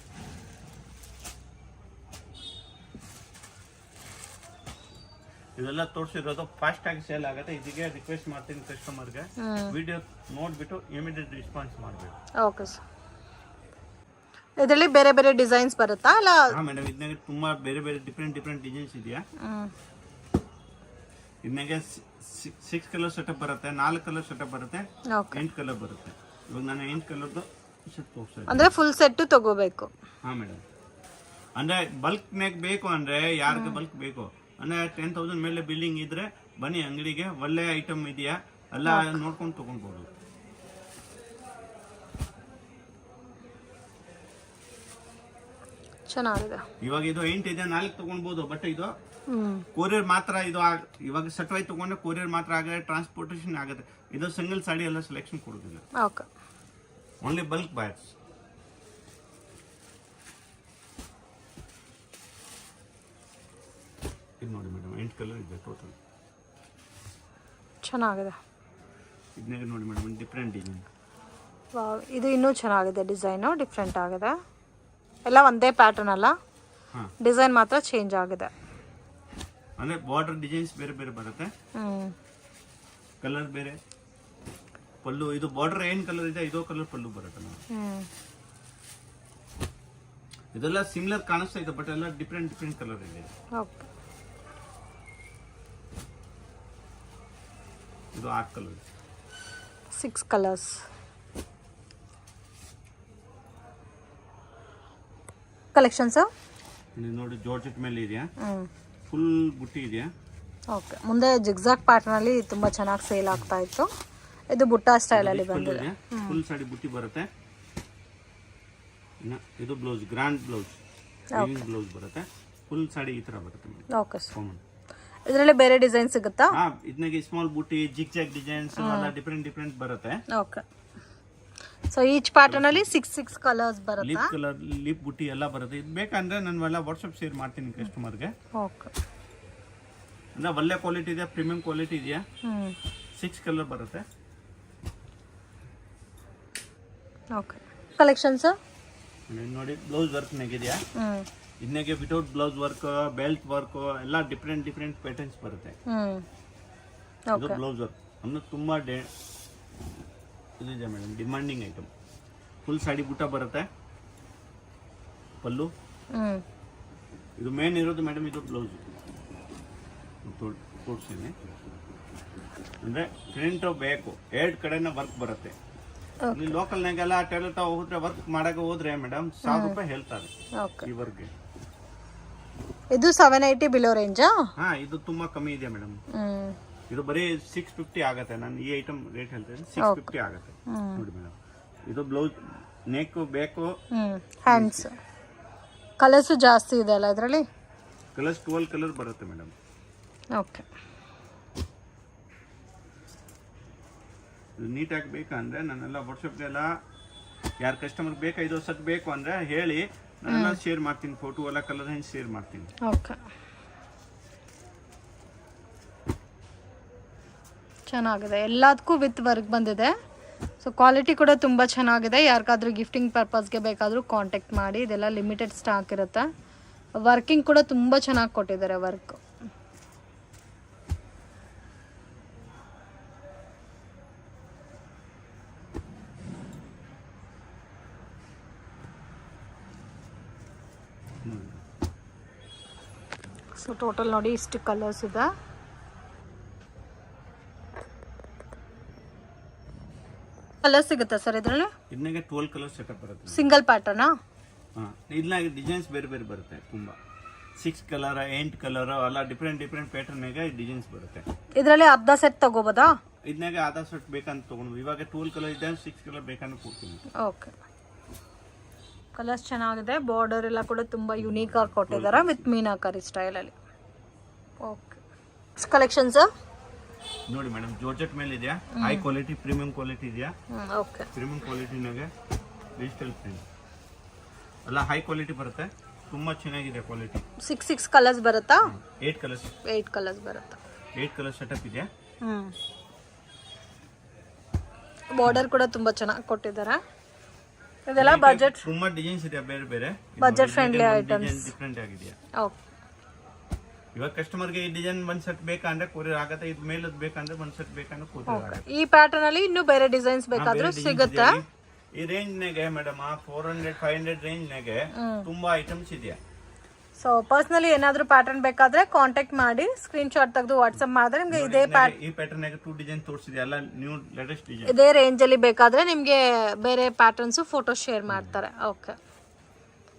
Speaker 2: ಇದೆಲ್ಲ ತೋರಿಸಿರೋದು ಫಾಸ್ಟ್ ಆಗಿ ಸೇಲ್ ಆಗುತ್ತೆ. ಇದಕ್ಕೆ ರಿಕ್ವೆಸ್ಟ್ ಮಾಡ್ತೀನಿ ಕಸ್ಟಮರ್ಗೆ, ವಿಡಿಯೋ ನೋಡ್ಬಿಟ್ಟು ಇಮಿಡಿಯೇಟ್ ರೆಸ್ಪಾನ್ಸ್ ಮಾಡಬೇಕು.
Speaker 1: ಓಕೆ ಸರ್, ಇದರಲ್ಲಿ ಬೇರೆ ಬೇರೆ ಡಿಸೈನ್ಸ್ ಬರುತ್ತಾ? ಅಲ್ಲ
Speaker 2: ಮೇಡಮ್, ಇದನ್ನಾಗ ತುಂಬಾ ಬೇರೆ ಡಿಫರೆಂಟ್ ಡಿಸೈನ್ಸ್ ಇದೆಯಾ. ಇದನ್ನಾಗ 6 ಕಲರ್ ಸೆಟಪ್ ಬರುತ್ತೆ, 4 ಕಲರ್ ಸೆಟಪ್ ಬರುತ್ತೆ, 8 ಕಲರ್ ಬರುತ್ತೆ. ಇವಾಗ ನಾನು 8 ಕಲರ್ದು ಸೆಟ್ ತೋರಿಸ್ತೀನಿ.
Speaker 1: ಅಂದ್ರೆ ಫುಲ್ ಸೆಟ್ ತಗೋಬೇಕು?
Speaker 2: ಹಾ ಮೇಡಮ್, ಅಂದ್ರೆ ಬಲ್ಕ್ ನಾಗ ಬೇಕು ಅಂದ್ರೆ, ಯಾರಿಗೆ ಬಲ್ಕ್ ಬೇಕು ಅಂದ್ರೆ 10,000 ಮೇಲೆ ಬಿಲ್ಲಿಂಗ್ ಇದ್ರೆ ಬನ್ನಿ ಅಂಗಡಿಗೆ, ಒಳ್ಳೆ ಐಟಮ್ ಇದೆಯಾ ಎಲ್ಲ ನೋಡ್ಕೊಂಡು ತಗೊಂಡ್ಬೋದು.
Speaker 1: ಚೆನ್ನಾಗಿದೆ.
Speaker 2: ಇವಾಗ ಇದು 8 ಇದೆ, 4 ತಗೊಂಡ್ಬೋದು. ಬಟ್ ಇದು ಕೊರಿಯರ್ ಮಾತ್ರ. ಇದು ಇವಾಗ ಸೆಟ್ ವೈ ತಗೊಂಡ್ರೆ ಕೊರಿಯರ್ ಮಾತ್ರ ಆಗುತ್ತೆ, ಟ್ರಾನ್ಸ್ಪೋರ್ಟೇಷನ್ ಆಗುತ್ತೆ. ಇದು ಸಿಂಗಲ್ ಸಾಡಿ ಎಲ್ಲ ಸೆಲೆಕ್ಷನ್ ಕೊಡೋದಿಲ್ಲ, ಓನ್ಲಿ ಬಲ್ಕ್ ಬಯರ್ಸ್. ಇದು ನೋಡಿ ಮೇಡಮ್, 8 ಕಲರ್ ಇದೆ ಟೋಟಲ್,
Speaker 1: ಚೆನ್ನಾಗಿದೆ.
Speaker 2: ಇದನ್ನ ನೋಡಿ ಮೇಡಮ್, ಡಿಫರೆಂಟ್ ಡಿಸೈನ್.
Speaker 1: ವಾವ್, ಇದು ಇನ್ನೂ ಚೆನ್ನಾಗಿದೆ, ಡಿಸೈನು ಡಿಫ್ರೆಂಟ್ ಆಗಿದೆ. ಎಲ್ಲ ಒಂದೇ ಪ್ಯಾಟರ್ನ್ ಅಲ್ಲ, ಡಿಸೈನ್ ಮಾತ್ರ ಚೇಂಜ್ ಆಗಿದೆ.
Speaker 2: ಅಂದ್ರೆ ಬಾರ್ಡರ್ ಡಿಸೈನ್ಸ್ ಬೇರೆ ಬೇರೆ ಬರುತ್ತೆ, ಕಲರ್ ಬೇರೆ. ಪಲ್ಲು ಇದು ಬಾರ್ಡರ್ ಏನ್ ಕಲರ್ ಇದೆ ಇದೋ ಕಲರ್ ಪಲ್ಲು ಬರುತ್ತೆ. ಇದೆಲ್ಲ ಸಿಮಿಲರ್ ಕಾಣಿಸ್ತಾ ಇದೆ, ಬಟ್ ಎಲ್ಲ ಡಿಫರೆಂಟ್ ಕಲರ್ ಇದೆ. ಇದು 8 ಕಲರ್,
Speaker 1: 6 ಕಲರ್ಸ್. ಕಲೆಕ್ಷನ್ಸ್
Speaker 2: ನೋಡಿ, ಜಾರ್ಜೆಟ್ ಮೇಲೆ ಇದೆಯಾ, ಫುಲ್ ಬುಟ್ಟಿ ಇದೆಯಾ.
Speaker 1: ಓಕೆ, ಮುಂದೆ ಜಿಗ್ಜಾಗ್ ಪ್ಯಾಟರ್ನ್ ಅಲ್ಲಿ ತುಂಬಾ ಚೆನ್ನಾಗಿ ಸೇಲ್ ಆಗ್ತಾ ಇತ್ತು. ಇದು ಬುಟ್ಟ ಸ್ಟೈಲ್ ಅಲ್ಲಿ ಬಂದಿದೆ,
Speaker 2: ಫುಲ್ ಸಾಡಿ ಬುಟ್ಟಿ ಬರುತ್ತೆ. ಇದು ಬ್ಲೌಸ್ ಗ್ರ್ಯಾಂಡ್ ಬ್ಲೌಸ್ ಬ್ಲೌಸ್ ಬರುತ್ತೆ ಫುಲ್ ಸಾಡಿ ಈ ತರ ಬರುತ್ತೆ
Speaker 1: ಓಕೆ ಸರ್.
Speaker 2: ಕಾಮನ್.
Speaker 1: ಇದರಲ್ಲಿ ಬೇರೆ ಡಿಸೈನ್ ಸಿಗುತ್ತಾ?
Speaker 2: ಇದನ್ನಾಗೆ ಸ್ಮಾಲ್ ಬೂಟಿ ಜಿಗ್ ಜಾಗ್ ಡಿಸೈನ್ಸ್ ಎಲ್ಲ ಡಿಫ್ರೆಂಟ್ ಬರುತ್ತೆ.
Speaker 1: ಓಕೆ. ಸೊ ಈಚ್ ಪ್ಯಾಟರ್ನ್ ಅಲ್ಲಿ 6 ಕಲರ್ಸ್ ಬರುತ್ತೆ.
Speaker 2: ಲಿಪ್ ಕಲರ್ ಲಿಪ್ ಬೂಟಿ ಎಲ್ಲ ಬರುತ್ತೆ. ಇದು ಬೇಕಂದ್ರೆ ನಾನು ವಾಟ್ಸಪ್ ಶೇರ್ ಮಾಡ್ತೀನಿ ಕಸ್ಟಮರ್ಗೆ.
Speaker 1: ಓಕೆ.
Speaker 2: ಅಂದ್ರೆ ಒಳ್ಳೆ ಕ್ವಾಲಿಟಿ ಇದೆ, ಪ್ರೀಮಿಯಂ ಕ್ವಾಲಿಟಿ ಇದೆಯಾ. 6 ಕಲರ್ ಬರುತ್ತೆ.
Speaker 1: ಓಕೆ. ಕಲೆಕ್ಷನ್ಸ್
Speaker 2: ನೋಡಿ ಬ್ಲೌಸ್ ವರ್ಕ್ ನೆಗಿದೆಯಾ. ಇದನ್ನಾಗೆ without blouse work, belt work ಎಲ್ಲ ಡಿಫ್ರೆಂಟ್ ಪ್ಯಾಟರ್ನ್ಸ್ ಬರುತ್ತೆ. ಇದು ಬ್ಲೌಸ್ ವರ್ಕ್ ಅಂದ್ರೆ ತುಂಬಾ ಇದಿದೆ madam, demanding item. Full sari ಬುಟ್ಟ ಬರುತ್ತೆ, ಪಲ್ಲು. ಇದು ಮೇನ್ ಇರೋದು ಮೇಡಮ್, ಇದು ಬ್ಲೌಸ್ ತೋರಿಸ್ತೀನಿ. ಅಂದ್ರೆ ಪ್ರಿಂಟ್ ಬೇಕು, 2 ಕಡೆನ ವರ್ಕ್ ಬರುತ್ತೆ. ಇಲ್ಲಿ ಲೋಕಲ್ನಾಗೆಲ್ಲ ಟೈಲರ್ ಹೋದ್ರೆ ವರ್ಕ್ ಮಾಡಕ್ಕೆ ಹೋದ್ರೆ ಮೇಡಮ್ 1000 ರೂಪಾಯಿ ಹೇಳ್ತಾರೆ ಈ ವರ್ಕ್ಗೆ.
Speaker 1: ಇದು 780 ಬಿಲೋ ರೇಂಜಾ?
Speaker 2: ಹಾ, ಇದು ತುಂಬಾ ಕಮ್ಮಿ ಇದೆ ಮೇಡಮ್. ಇದು ಬರೀ 650 ಆಗತ್ತೆ. ನಾನು ಈ ಐಟಮ್ ರೇಟ್ ಹೇಳ್ತೇನೆ, 650 ಆಗತ್ತೆ ನೋಡಿ ಮೇಡಮ್. ಇದು ಬ್ಲೌಸ್ ನೆಕ್ ಬೇಕು,
Speaker 1: ಹ್ಯಾಂಡ್ಸ್. ಕಲರ್ಸ್ ಜಾಸ್ತಿ ಇದೆ ಅಲ್ಲ ಇದರಲ್ಲಿ?
Speaker 2: ಕಲರ್ಸ್ 12 ಕಲರ್ ಬರುತ್ತೆ ಮೇಡಮ್.
Speaker 1: ಓಕೆ.
Speaker 2: ಇದು ನೀಟಾಗಿ ಬೇಕಂದ್ರೆ ನಾನೆಲ್ಲ ವಾಟ್ಸಪ್ಗೆಲ್ಲ ಯಾರು ಕಸ್ಟಮರ್ ಬೇಕಾ ಇದು ಸಟ್ ಬೇಕು ಅಂದ್ರೆ ಹೇಳಿ, ನಾನೆಲ್ಲ ಶೇರ್ ಮಾಡ್ತೀನಿ. ಫೋಟೋ ಎಲ್ಲ ಕಲರ್ ಹೆಂಗೆ ಶೇರ್ ಮಾಡ್ತೀನಿ.
Speaker 1: ಓಕೆ. ಚೆನ್ನಾಗಿದೆ, ಎಲ್ಲದಕ್ಕೂ ವಿತ್ ವರ್ಕ್ ಬಂದಿದೆ. ಸೊ ಕ್ವಾಲಿಟಿ ಕೂಡ ತುಂಬ ಚೆನ್ನಾಗಿದೆ. ಯಾರಿಗಾದ್ರೂ ಗಿಫ್ಟಿಂಗ್ ಪರ್ಪಸ್ಗೆ ಬೇಕಾದರೂ ಕಾಂಟ್ಯಾಕ್ಟ್ ಮಾಡಿ. ಇದೆಲ್ಲ ಲಿಮಿಟೆಡ್ ಸ್ಟಾಕ್ ಇರುತ್ತೆ. ವರ್ಕಿಂಗ್ ಕೂಡ ತುಂಬ ಚೆನ್ನಾಗಿ ಕೊಟ್ಟಿದ್ದಾರೆ ವರ್ಕ್. ಸೊ ಟೋಟಲ್ ನೋಡಿ ಇಷ್ಟು ಕಲರ್ಸ್ ಇದೆ. ಕಲರ್ ಸಿಗುತ್ತಾ ಸರ್ ಇದರಲ್ಲಿ?
Speaker 2: ಇದನ್ನಾಗೆ 12 ಕಲರ್ ಸೆಟಪ್ ಬರುತ್ತೆ.
Speaker 1: ಸಿಂಗಲ್ ಪ್ಯಾಟರ್ನಾ?
Speaker 2: ಇದ್ನಾಗೆ ಡಿಸೈನ್ಸ್ ಬೇರೆ ಬರುತ್ತೆ ತುಂಬಾ. 6 ಕಲರ್ 8 ಕಲರ್ ಎಲ್ಲ ಡಿಫ್ರೆಂಟ್ ಪ್ಯಾಟರ್ನ್ಗೆ ಡಿಸೈನ್ಸ್ ಬರುತ್ತೆ.
Speaker 1: ಇದರಲ್ಲಿ ಅರ್ಧ ಸೆಟ್ ತಗೋಬೋದಾ?
Speaker 2: ಇದನ್ನಾಗೆ ಆಧಾ ಸೆಟ್ ಬೇಕಂತ ತಗೊಂಡು ಇವಾಗ 12 ಕಲರ್ ಇದೆ, 6 ಕಲರ್ ಬೇಕಂತ ಕೊಡ್ತೀನಿ.
Speaker 1: ಓಕೆ. ಕಲರ್ಸ್ ಚೆನ್ನಾಗಿದೆ. ಬಾರ್ಡರ್ ಎಲ್ಲ ಕೂಡ ತುಂಬ ಯುನೀಕ್ ಆಗಿ ಕೊಟ್ಟಿದ್ದಾರೆ ವಿತ್ ಮೀನಾಕರಿ ಸ್ಟೈಲಲ್ಲಿ. ಓಕೆ. ಕಲೆಕ್ಷನ್ಸ್
Speaker 2: ನೋಡಿ ಮೇಡಮ್, ಜಾರ್ಜೆಟ್ ಮೇಲೆ ಇದೆಯಾ, ಹೈ ಕ್ವಾಲಿಟಿ ಪ್ರೀಮಿಯಂ ಕ್ವಾಲಿಟಿ ಇದೆಯಾ.
Speaker 1: ಓಕೆ.
Speaker 2: ಪ್ರೀಮಿಯಂ ಕ್ವಾಲಿಟಿನಾಗೆ ಡಿಜಿಟಲ್ ಪ್ರಿಂಟ್ ಎಲ್ಲ ಹೈ ಕ್ವಾಲಿಟಿ ಬರುತ್ತೆ. ತುಂಬಾ ಚೆನ್ನಾಗಿದೆ ಕ್ವಾಲಿಟಿ.
Speaker 1: 6 ಕಲರ್ಸ್ ಬರುತ್ತಾ?
Speaker 2: 8 ಕಲರ್ಸ್
Speaker 1: ಬರುತ್ತಾ?
Speaker 2: 8 ಕಲರ್ ಸೆಟಪ್ ಇದೆಯಾ.
Speaker 1: ಬಾರ್ಡರ್ ಕೂಡ ತುಂಬಾ ಚೆನ್ನಾಗಿ ಕೊಟ್ಟಿದ್ದಾರೆ. ಇದೆಲ್ಲ ಬಜೆಟ್,
Speaker 2: ತುಂಬಾ ಡಿಸೈನ್ಸ್ ಇದೆ ಬೇರೆ
Speaker 1: ಬಜೆಟ್ ಫ್ರೆಂಡ್ಲಿ ಐಟಮ್ಸ್.
Speaker 2: ಡಿಫರೆಂಟ್ ಆಗಿದೆಯಾ.
Speaker 1: ಓಕೆ.
Speaker 2: ಇವಾಗ ಕಸ್ಟಮರ್ಗೆ ಈ ಡಿಸೈನ್ ಒಂದ್ ಸೆಟ್ ಬೇಕಂದ್ರೆ ಕೊರಿಯರ್ ಆಗುತ್ತೆ. ಇದು ಮೇಲದ್ ಬೇಕಂದ್ರೆ ಒಂದ್ ಸೆಟ್ ಬೇಕಂದ್ರೆ ಕೊರಿಯರ್ ಆಗುತ್ತೆ.
Speaker 1: ಈ ಪ್ಯಾಟರ್ನ್ ಅಲ್ಲಿ ಇನ್ನೂ ಬೇರೆ ಡಿಸೈನ್ಸ್ ಬೇಕಾದ್ರೂ ಸಿಗುತ್ತೆ.
Speaker 2: ಈ ರೇಂಜ್ ನಾಗೆ ಮೇಡಮ್ 400-500 ರೇಂಜ್ ನಾಗೆ ತುಂಬಾ ಐಟಮ್ಸ್ ಇದೆಯಾ.
Speaker 1: ಸೊ ಪರ್ಸನಲಿ ಏನಾದ್ರೂ ಪ್ಯಾಟರ್ನ್ ಬೇಕಾದ್ರೆ ಕಾಂಟ್ಯಾಕ್ಟ್ ಮಾಡಿ, ಸ್ಕ್ರೀನ್ ಶಾಟ್ ತೆಗೆದು ವಾಟ್ಸ್ಆಪ್ ಮಾಡಿದ್ರೆ ನಿಮ್ಗೆ ಇದೇ
Speaker 2: ಈ ಪ್ಯಾಟರ್ನ್ ನಾಗೆ 2 ಡಿಸೈನ್ ತೋರಿಸಿದೆ, ಎಲ್ಲ ನ್ಯೂ ಲೇಟೆಸ್ಟ್ ಡಿಸೈನ್.
Speaker 1: ಇದೇ ರೇಂಜ್ ಅಲ್ಲಿ ಬೇಕಾದ್ರೆ ನಿಮ್ಗೆ ಬೇರೆ ಪ್ಯಾಟರ್ನ್ಸ್ ಫೋಟೋ ಶೇರ್ ಮಾಡ್ತಾರೆ. ಓಕೆ.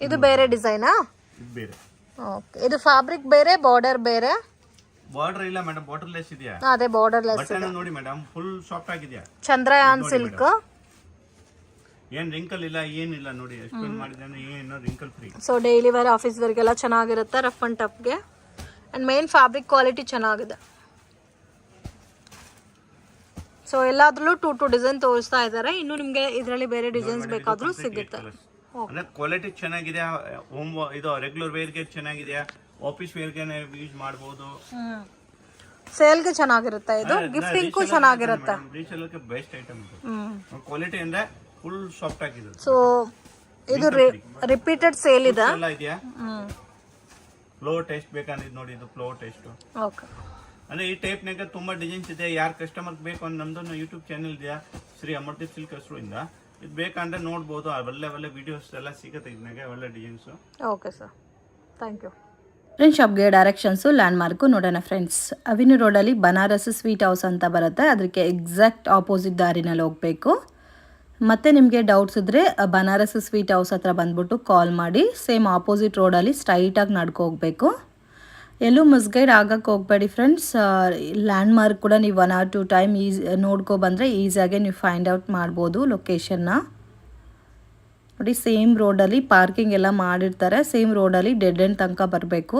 Speaker 1: ಇದು ಬೇರೆ ಡಿಸೈನಾ?
Speaker 2: ಇದು ಬೇರೆ.
Speaker 1: ಓಕೆ. ಇದು ಫ್ಯಾಬ್ರಿಕ್ ಬೇರೆ, ಬಾರ್ಡರ್ ಬೇರೆ.
Speaker 2: ಬಾರ್ಡರ್ ಇಲ್ಲ ಮೇಡಮ್, ಬಾರ್ಡರ್ ಲೆಸ್ ಇದೆಯಾ.
Speaker 1: ಅದೇ ಬಾರ್ಡರ್ ಲೆಸ್
Speaker 2: ಬಟನ್ ನೋಡಿ ಮೇಡಮ್, ಫುಲ್ ಸಾಫ್ಟ್ ಆಗಿದೆಯಾ.
Speaker 1: ಚಂದ್ರಯಾನ್ ಸಿಲ್ಕ್.
Speaker 2: ಏನ್ ರಿಂಕಲ್ ಇಲ್ಲ, ಏನಿಲ್ಲ ನೋಡಿ. ಎಕ್ಸ್ಪ್ಲೇನ್ ಮಾಡಿದ್ರೆ ಏನು wrinkle free.
Speaker 1: So daily wear, office ವೇರ್ಗೆಲ್ಲ ಚೆನ್ನಾಗಿರುತ್ತೆ, ರಫ್ ಅಂಡ್ ಟಫ್ಗೆ. ಅಂಡ್ ಮೇನ್ ಫ್ಯಾಬ್ರಿಕ್ ಕ್ವಾಲಿಟಿ ಚೆನ್ನಾಗಿದೆ. ಸೊ ಎಲ್ಲಾದ್ರಲ್ಲೂ 2 ಡಿಸೈನ್ ತೋರಿಸ್ತಾ ಇದ್ದಾರೆ. ಇನ್ನು ನಿಮ್ಗೆ ಇದರಲ್ಲಿ ಬೇರೆ ಡಿಸೈನ್ಸ್ ಬೇಕಾದ್ರೂ ಸಿಗುತ್ತೆ.
Speaker 2: ಅಂದ್ರೆ ಕ್ವಾಲಿಟಿ ಚೆನ್ನಾಗಿದೆ. ಹೋಮ್ ಇದು ರೆಗ್ಯುಲರ್ ವೇರ್ಗೆ ಚೆನ್ನಾಗಿದೆ, ಆಫೀಸ್ ವೇರ್ಗೆ ಯೂಸ್ ಮಾಡಬಹುದು.
Speaker 1: ಸೇಲ್ಗೆ ಚೆನ್ನಾಗಿರುತ್ತೆ. ಇದು ಗಿಫ್ಟಿಂಗ್ಗೂ ಚೆನ್ನಾಗಿರುತ್ತೆ.
Speaker 2: ರೀಸೇಲ್ಗೆ ಬೆಸ್ಟ್ ಐಟಮ್ ಇದು. ಕ್ವಾಲಿಟಿ ಅಂದ್ರೆ ಫುಲ್ ಸಾಫ್ಟ್ ಆಗಿದೆ.
Speaker 1: ಸೊ ಇದು ರಿಪೀಟೆಡ್ ಸೇಲ್ ಇದೆ.
Speaker 2: ಎಲ್ಲ ಇದೆಯಾ. ಫ್ಲೋ ಟೆಸ್ಟ್ ಬೇಕಂದ್ರೆ ನೋಡಿ, ಇದು ಫ್ಲೋ ಟೆಸ್ಟ್.
Speaker 1: ಓಕೆ.
Speaker 2: ಅಂದ್ರೆ ಈ ಟೈಪ್ ನಾಗ ತುಂಬಾ ಡಿಸೈನ್ಸ್ ಇದೆ. ಯಾರು ಕಸ್ಟಮರ್ ಬೇಕು ಅಂದ್ರೆ ನಮ್ದು ಯೂಟ್ಯೂಬ್ ಚಾನೆಲ್ ಇದೆಯಾ, ಶ್ರೀ ಅಮರ್ದೀಪ್ ಸಿಲ್ಕ್ ಹೆಸರಿಂದ. ಇದು ಬೇಕಂದ್ರೆ ನೋಡ್ಬೋದು, ಒಳ್ಳೆ ವಿಡಿಯೋಸ್ ಎಲ್ಲ ಸಿಗುತ್ತೆ. ಇದನ್ನಾಗೆ ಒಳ್ಳೆ designs.
Speaker 1: Okay sir, thank you.
Speaker 3: Friends, ಶಾಪ್ಗೆ ಡೈರೆಕ್ಷನ್ಸು ಲ್ಯಾಂಡ್ಮಾರ್ಕು ನೋಡೋಣ ಫ್ರೆಂಡ್ಸ್. ಅವಿನ್ಯೂ ರೋಡಲ್ಲಿ ಬನಾರಸ್ ಸ್ವೀಟ್ ಹೌಸ್ ಅಂತ ಬರುತ್ತೆ. ಅದಕ್ಕೆ ಎಕ್ಸಾಕ್ಟ್ ಆಪೋಸಿಟ್ ದಾರಿನಲ್ಲಿ ಹೋಗಬೇಕು. ಮತ್ತು ನಿಮಗೆ ಡೌಟ್ಸ್ ಇದ್ದರೆ ಬನಾರಸ್ ಸ್ವೀಟ್ ಹೌಸ್ ಹತ್ರ ಬಂದ್ಬಿಟ್ಟು ಕಾಲ್ ಮಾಡಿ. ಸೇಮ್ ಆಪೋಸಿಟ್ ರೋಡಲ್ಲಿ ಸ್ಟ್ರೈಟಾಗಿ ನಡ್ಕೊ ಹೋಗಬೇಕು. ಎಲ್ಲೂ ಮಿಸ್ಗೈಡ್ ಆಗಕ್ಕೆ ಹೋಗಬೇಡಿ ಫ್ರೆಂಡ್ಸ್. ಲ್ಯಾಂಡ್ಮಾರ್ಕ್ ಕೂಡ ನೀವು 1 or 2 ಟೈಮ್ ನೋಡ್ಕೊ ಬಂದರೆ ಈಸಿಯಾಗೆ ನೀವು ಫೈಂಡ್ ಔಟ್ ಮಾಡ್ಬೋದು ಲೊಕೇಶನ್ನ. ನೋಡಿ ಸೇಮ್ ರೋಡಲ್ಲಿ ಪಾರ್ಕಿಂಗ್ ಎಲ್ಲ ಮಾಡಿರ್ತಾರೆ. ಸೇಮ್ ರೋಡಲ್ಲಿ ಡೆಡ್ ಎಂಡ್ ತನಕ ಬರಬೇಕು.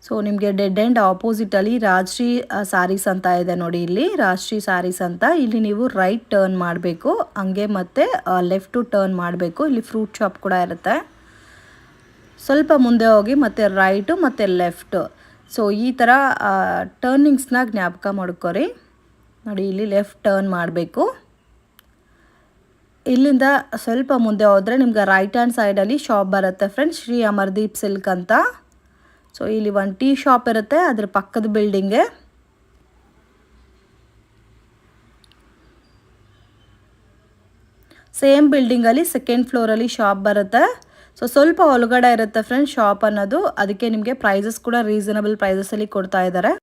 Speaker 3: ಸೊ ನಿಮಗೆ ಡೆಡ್ ಎಂಡ್ ಆಪೋಸಿಟಲ್ಲಿ ರಾಜ್ಶ್ರೀ ಸ್ಯಾರೀಸ್ ಅಂತ ಇದೆ ನೋಡಿ. ಇಲ್ಲಿ ರಾಜ್ಶ್ರೀ ಸ್ಯಾರೀಸ್ ಅಂತ, ಇಲ್ಲಿ ನೀವು ರೈಟ್ ಟರ್ನ್ ಮಾಡಬೇಕು, ಹಂಗೆ ಮತ್ತು ಲೆಫ್ಟು ಟರ್ನ್ ಮಾಡಬೇಕು. ಇಲ್ಲಿ ಫ್ರೂಟ್ ಶಾಪ್ ಕೂಡ ಇರುತ್ತೆ. ಸ್ವಲ್ಪ ಮುಂದೆ ಹೋಗಿ ಮತ್ತು ರೈಟು ಮತ್ತು ಲೆಫ್ಟು. ಸೊ ಈ ಥರ ಟರ್ನಿಂಗ್ಸ್ನ ಜ್ಞಾಪಕ ಮಾಡ್ಕೊರಿ. ನೋಡಿ ಇಲ್ಲಿ ಲೆಫ್ಟ್ ಟರ್ನ್ ಮಾಡಬೇಕು. ಇಲ್ಲಿಂದ ಸ್ವಲ್ಪ ಮುಂದೆ ಹೋದರೆ ನಿಮ್ಗೆ ರೈಟ್ ಹ್ಯಾಂಡ್ ಸೈಡಲ್ಲಿ ಶಾಪ್ ಬರುತ್ತೆ ಫ್ರೆಂಡ್ಸ್, ಶ್ರೀ ಅಮರ್ದೀಪ್ ಸಿಲ್ಕ್ ಅಂತ. ಸೊ ಇಲ್ಲಿ ಒಂದು ಟೀ ಶಾಪ್ ಇರುತ್ತೆ, ಅದ್ರ ಪಕ್ಕದ ಬಿಲ್ಡಿಂಗೆ. ಸೇಮ್ ಬಿಲ್ಡಿಂಗಲ್ಲಿ ಸೆಕೆಂಡ್ ಫ್ಲೋರಲ್ಲಿ ಶಾಪ್ ಬರುತ್ತೆ. ಸೊ ಸ್ವಲ್ಪ ಒಳಗಡೆ ಇರುತ್ತೆ ಫ್ರೆಂಡ್ಸ್ ಶಾಪ್ ಅನ್ನೋದು, ಅದಕ್ಕೆ ನಿಮಗೆ ಪ್ರೈಸಸ್ ಕೂಡ ರೀಸನಬಲ್ ಪ್ರೈಸಸಲ್ಲಿ ಕೊಡ್ತಾ ಇದ್ದಾರೆ.